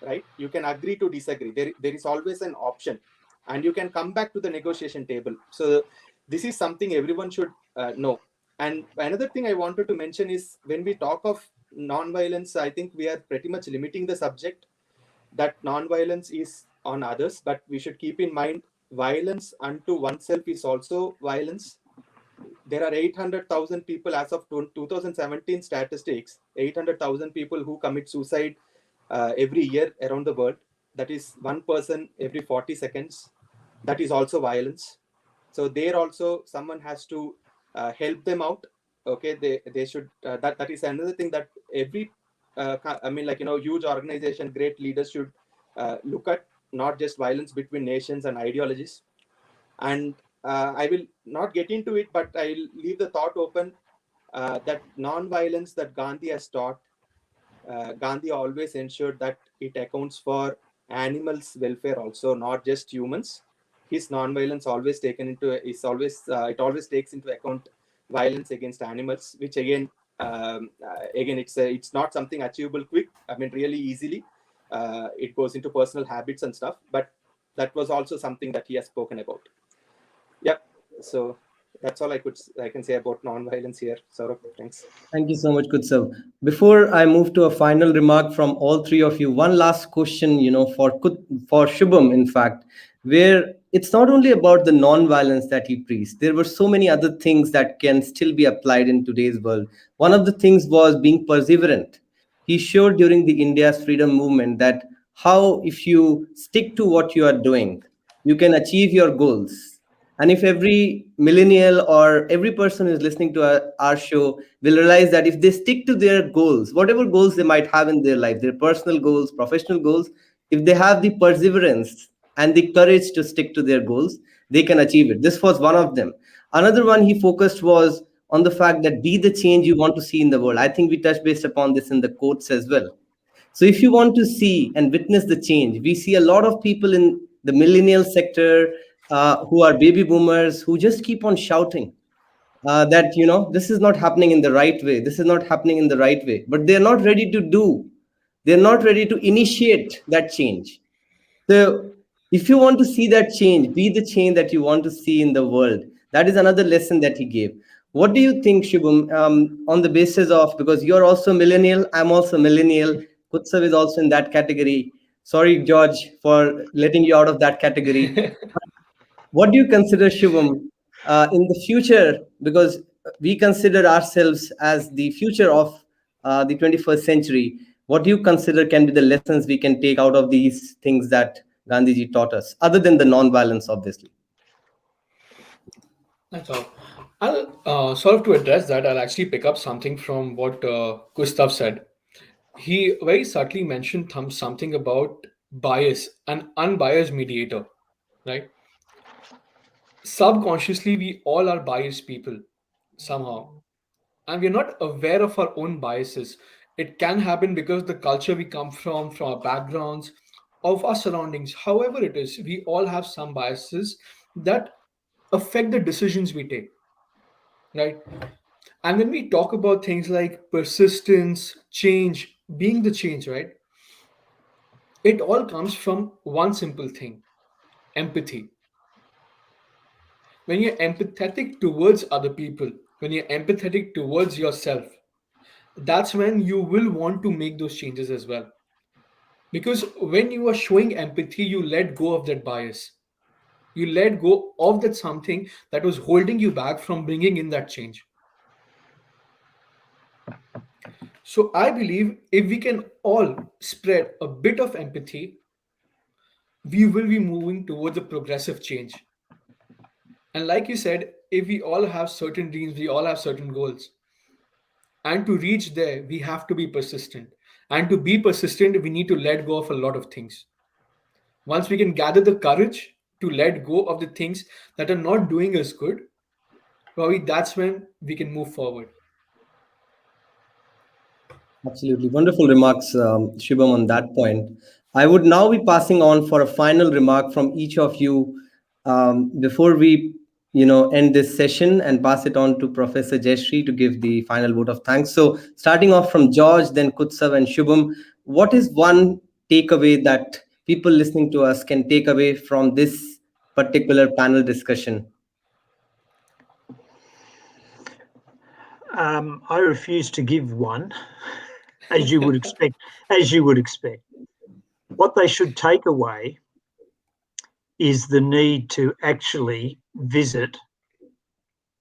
right? You can agree to disagree. There is always an option, and you can come back to the negotiation table. So this is something everyone should know. And another thing I wanted to mention is when we talk of non-violence, I think we are pretty much limiting the subject that non-violence is on others, but we should keep in mind violence unto oneself is also violence. There are 800,000 people as of 2017 statistics, 800,000 people who commit suicide every year around the world. That is one person every 40 seconds. That is also violence. So there also someone has to help them out. Okay, they should. That is another thing that every huge organization, great leaders should look at, not just violence between nations and ideologies. And I will not get into it, but I'll leave the thought open that non-violence that Gandhi has taught, Gandhi always ensured that it accounts for animals' welfare also, not just humans. His non-violence always it always takes into account violence against animals, which again it's not something achievable quick. I mean, really easily. it goes into personal habits and stuff, but that was also something that he has spoken about. Yep. So that's all I can say about non-violence here. Saurabh, thanks. Thank you so much, Kutsav. Before I move to a final remark from all three of you, one last question, for Shubham, in fact, where it's not only about the non-violence that he preached. There were so many other things that can still be applied in today's world. One of the things was being perseverant. He showed during the India's freedom movement that how if you stick to what you are doing, you can achieve your goals. And if every millennial or every person who's listening to our show will realize that if they stick to their goals, whatever goals they might have in their life, their personal goals, professional goals, if they have the perseverance and the courage to stick to their goals, they can achieve it. This was one of them. Another one he focused was on the fact that be the change you want to see in the world. I think we touched based upon this in the quotes as well. So if you want to see and witness the change, we see a lot of people in the millennial sector who are baby boomers who just keep on shouting that, this is not happening in the right way. This is not happening in the right way. But they're not ready to do. They're not ready to initiate that change. So if you want to see that change, be the change that you want to see in the world. That is another lesson that he gave. What do you think, Shubham, on the basis of, because you're also millennial, I'm also millennial, Kutsav is also in that category. Sorry, George, for letting you out of that category. What do you consider, Shubham, in the future? Because we consider ourselves as the future of the 21st century. What do you consider can be the lessons we can take out of these things that Gandhiji taught us, other than the non-violence, obviously? That's all. I'll sort of to address that. I'll actually pick up something from what Gustav said. He very subtly mentioned something about bias, an unbiased mediator, right? Subconsciously, we all are biased people somehow, and we're not aware of our own biases. It can happen because the culture we come from our backgrounds, of our surroundings, however it is, we all have some biases that affect the decisions we take, right? And when we talk about things like persistence, change, being the change, right? It all comes from one simple thing: empathy. When you're empathetic towards other people, when you're empathetic towards yourself, that's when you will want to make those changes as well. Because when you are showing empathy, you let go of that bias. You let go of that something that was holding you back from bringing in that change. So I believe if we can all spread a bit of empathy, we will be moving towards a progressive change. And like you said, if we all have certain dreams, we all have certain goals. And to reach there, we have to be persistent. And to be persistent, we need to let go of a lot of things. Once we can gather the courage to let go of the things that are not doing us good, probably that's when we can move forward. Absolutely. Wonderful remarks, Shubham, on that point. I would now be passing on for a final remark from each of you before we, end this session and pass it on to Professor Jayashree to give the final vote of thanks. So starting off from George, then Kutsav and Shubham, what is one takeaway that people listening to us can take away from this particular panel discussion? I refuse to give one, as you would expect. As you would expect, what they should take away is the need to actually visit,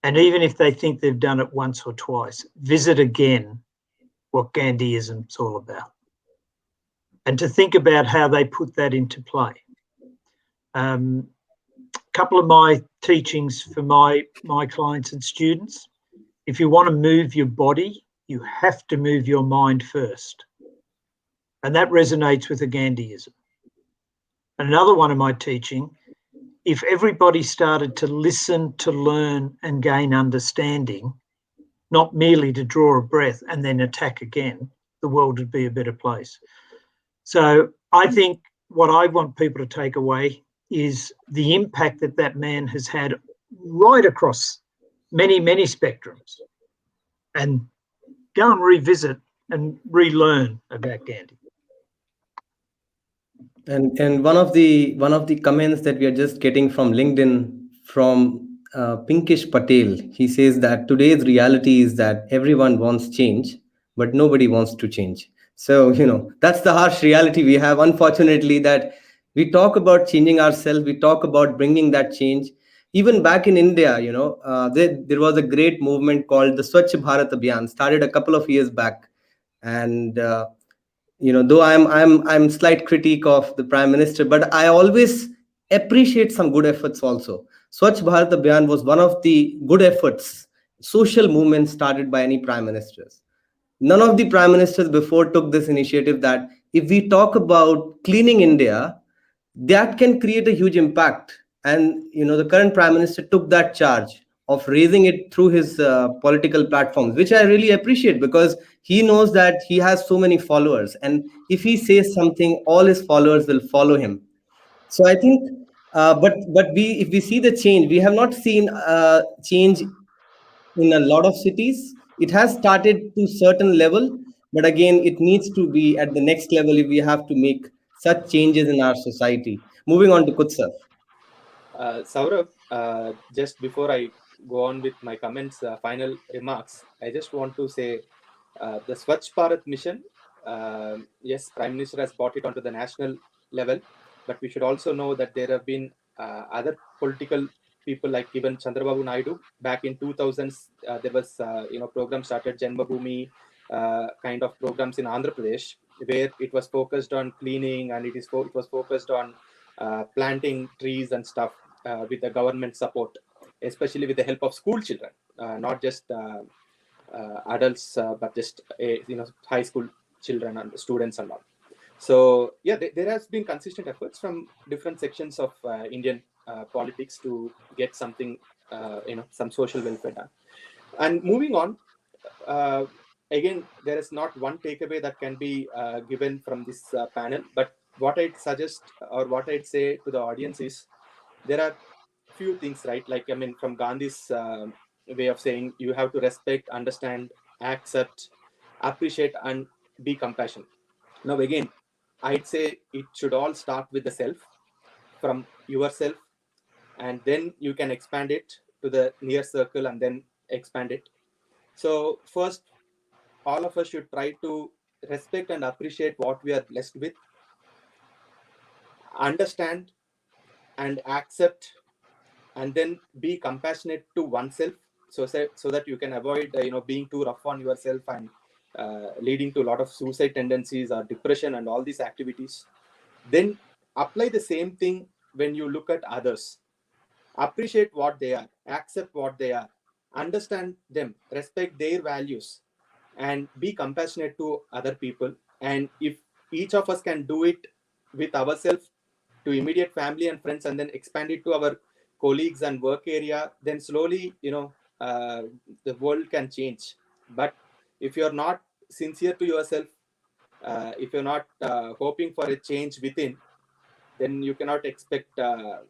and even if they think they've done it once or twice, visit again what Gandhiism's all about, and to think about how they put that into play. A couple of my teachings for my clients and students: if you want to move your body, you have to move your mind first. And that resonates with the Gandhiism. And another one of my teaching: if everybody started to listen, to learn and gain understanding, not merely to draw a breath and then attack again, the world would be a better place. So I think what I want people to take away is the impact that that man has had right across many, many spectrums, and go and revisit and relearn about Gandhi. And one of the comments that we are just getting from LinkedIn from Pinkish Patel, he says that today's reality is that everyone wants change, but nobody wants to change. So that's the harsh reality we have. Unfortunately, that we talk about changing ourselves, we talk about bringing that change. Even back in India, there was a great movement called the Swachh Bharat Abhiyan, started a couple of years back, and though I'm slight critique of the prime minister, but I always appreciate some good efforts also. Swachh Bharat Abhiyan was one of the good efforts, social movement started by any prime ministers. None of the prime ministers before took this initiative, that if we talk about cleaning India, that can create a huge impact. And the current prime minister took that charge of raising it through his political platforms, which I really appreciate, because he knows that he has so many followers, and if he says something, all his followers will follow him. So I think, but we if we see the change, we have not seen change in a lot of cities. It has started to certain level, but again, it needs to be at the next level if we have to make such changes in our society. Moving on to Kutsar. Saurabh, just before I go on with my comments, final remarks, I just want to say the Swachh Bharat mission, yes, Prime Minister has brought it onto the national level, but we should also know that there have been other political people like even Chandrababu Naidu. Back in 2000s, there was, program started Janmabhoomi kind of programs in Andhra Pradesh, where it was focused on cleaning, and it was focused on planting trees and stuff with the government support, especially with the help of school children, not just adults, but just high school children and students and all. So yeah, there has been consistent efforts from different sections of Indian politics to get something, some social welfare done. And moving on, again, there is not one takeaway that can be given from this panel, but what I'd suggest or what I'd say to the audience is there are few things, right? Like, I mean, from Gandhi's way of saying, you have to respect, understand, accept, appreciate, and be compassionate. Now, again, I'd say it should all start with the self, from yourself, and then you can expand it to the near circle and then expand it. So first, all of us should try to respect and appreciate what we are blessed with, understand and accept, and then be compassionate to oneself, so that you can avoid being too rough on yourself and leading to a lot of suicide tendencies or depression and all these activities. Then apply the same thing when you look at others. Appreciate what they are, accept what they are, understand them, respect their values, and be compassionate to other people. And if each of us can do it with ourselves, to immediate family and friends, and then expand it to our colleagues and work area, then slowly the world can change. But if you're not sincere to yourself, if you're not hoping for a change within, then you cannot expect a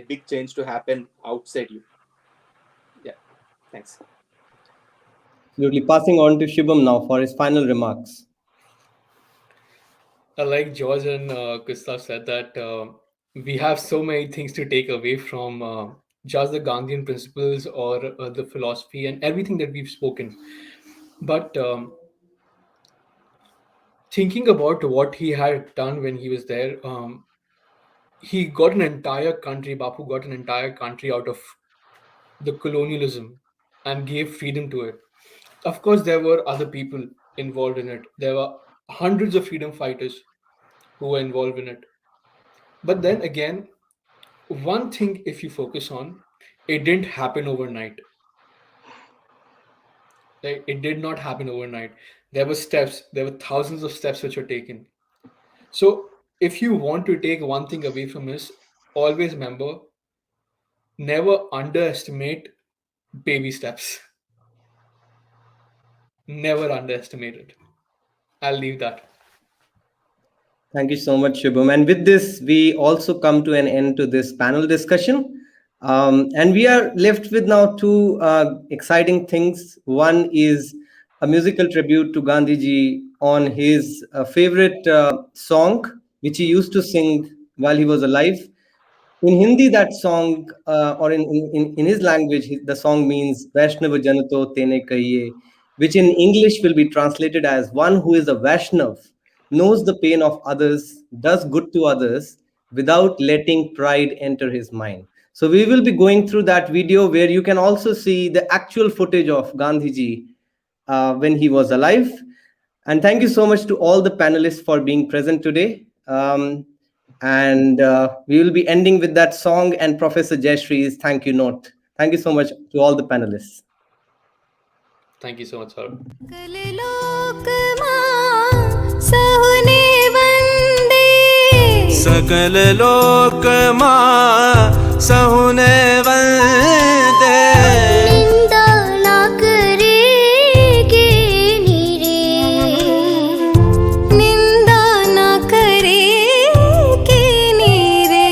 big change to happen outside you. Yeah, thanks. Absolutely. Passing on to Shubham now for his final remarks. Like George and Gustav said, that we have so many things to take away from just the Gandhian principles or the philosophy and everything that we've spoken. But thinking about what he had done when he was there, he got an entire country, Bapu got an entire country out of the colonialism and gave freedom to it. Of course, there were other people involved in it. There were hundreds of freedom fighters who were involved in it. But then again, one thing, if you focus on, it didn't happen overnight. Like, it did not happen overnight. There were steps, there were thousands of steps which were taken. So, if you want to take one thing away from this, always remember, never underestimate baby steps. Never underestimate it. I'll leave that. Thank you so much, Shubham. And with this, we also come to an end to this panel discussion. And we are left with now two exciting things. One is a musical tribute to Gandhiji on his favorite song, which he used to sing while he was alive. In Hindi, that song, or in his language, the song means Vaishnava Janato Tene Kahiye, which in English will be translated as one who is a Vaishnav, knows the pain of others, does good to others without letting pride enter his mind. So we will be going through that video where you can also see the actual footage of Gandhiji when he was alive. And thank you so much to all the panelists for being present today. And we will be ending with that song and Professor Jayashree's thank you note. Thank you so much to all the panelists. Thank you so much, sir. सकल लोक मां सहुने वंदे निंदा ना करेगे नीरे निंदा ना करेगे नीरे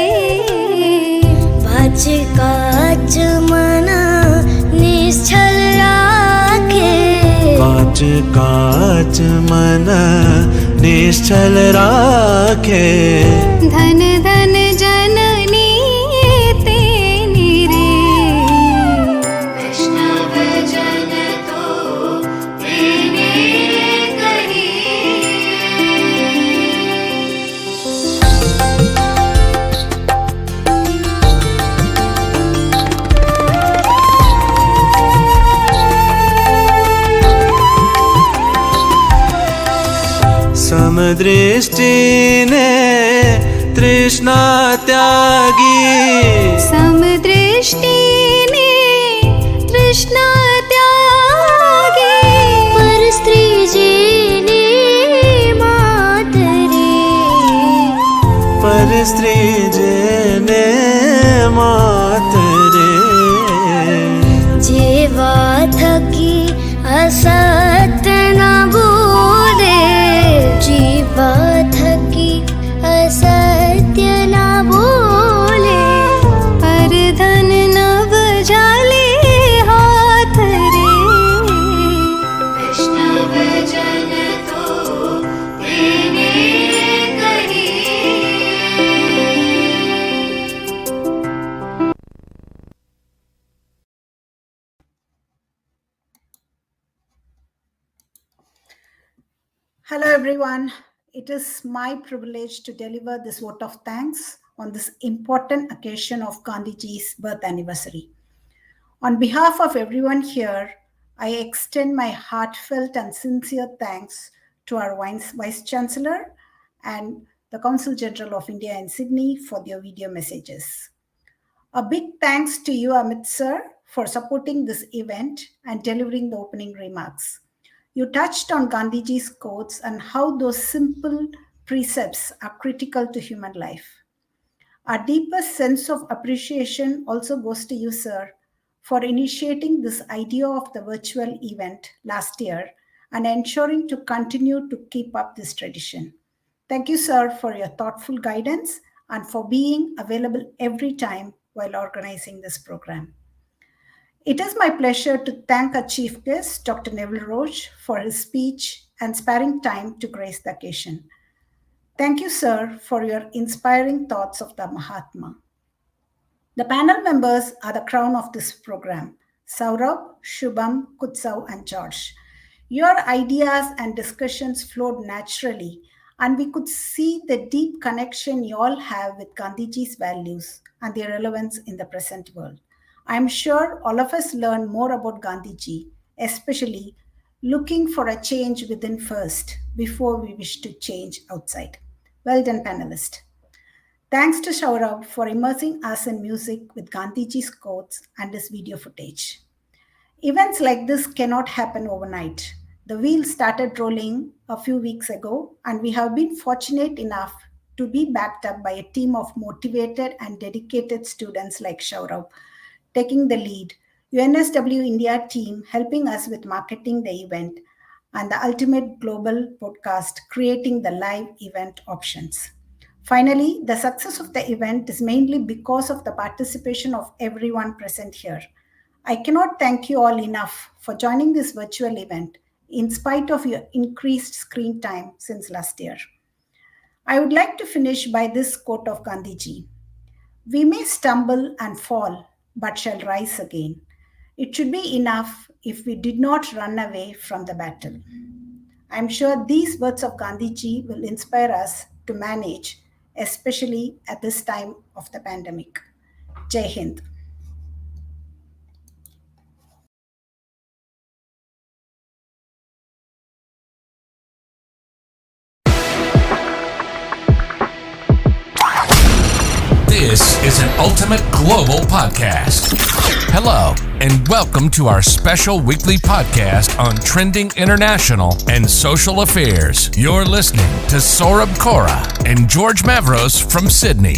बाज काज मना निश्चल राखे बाज काज मना निश्चल राखे धन धन जननी तेनी रे वैष्णव जन तो तेने कही समदृष्टि ने तृष्णा त्यागी समदृष्टि ने तृष्णा त्यागी पर स्त्री जी ने मात रे पर स्त्री जी ने मात रे जीवा थकी असत न बोले जीवा थकी असत्य न बोले पर धन न बजाले हाथ रे वैष्णव जन तो तेने कही Hello, everyone. It is my privilege to deliver this vote of thanks on this important occasion of Gandhiji's birth anniversary. On behalf of everyone here, I extend my heartfelt and sincere thanks to our Vice Chancellor and the Consul General of India in Sydney for their video messages. A big thanks to you, Amit sir, for supporting this event and delivering the opening remarks. You touched on Gandhiji's quotes and how those simple precepts are critical to human life. Our deepest sense of appreciation also goes to you, sir, for initiating this idea of the virtual event last year and ensuring to continue to keep up this tradition. Thank you, sir, for your thoughtful guidance and for being available every time while organizing this program. It is my pleasure to thank our chief guest, Dr. Neville Roche, for his speech and sparing time to grace the occasion. Thank you, sir, for your inspiring thoughts of the Mahatma. The panel members are the crown of this program: Saurabh, Shubham, Kutsav, and George. Your ideas and discussions flowed naturally, and we could see the deep connection you all have with Gandhiji's values and their relevance in the present world. I'm sure all of us learn more about Gandhiji, especially looking for a change within first before we wish to change outside. Well done, panelists. Thanks to Saurabh for immersing us in music with Gandhiji's quotes and his video footage. Events like this cannot happen overnight. The wheel started rolling a few weeks ago, and we have been fortunate enough to be backed up by a team of motivated and dedicated students like Saurabh, taking the lead, UNSW India team helping us with marketing the event, and the ultimate global podcast creating the live event options. Finally, the success of the event is mainly because of the participation of everyone present here. I cannot thank you all enough for joining this virtual event in spite of your increased screen time since last year. I would like to finish by this quote of Gandhiji. We may stumble and fall, but shall rise again. It should be enough if we did not run away from the battle. I'm sure these words of Gandhiji will inspire us to manage, especially at this time of the pandemic. Jai Hind. This is an ultimate global podcast. Hello, and welcome to our special weekly podcast on trending international and social affairs. You're listening to Saurabh Kaura and George Mavros from Sydney.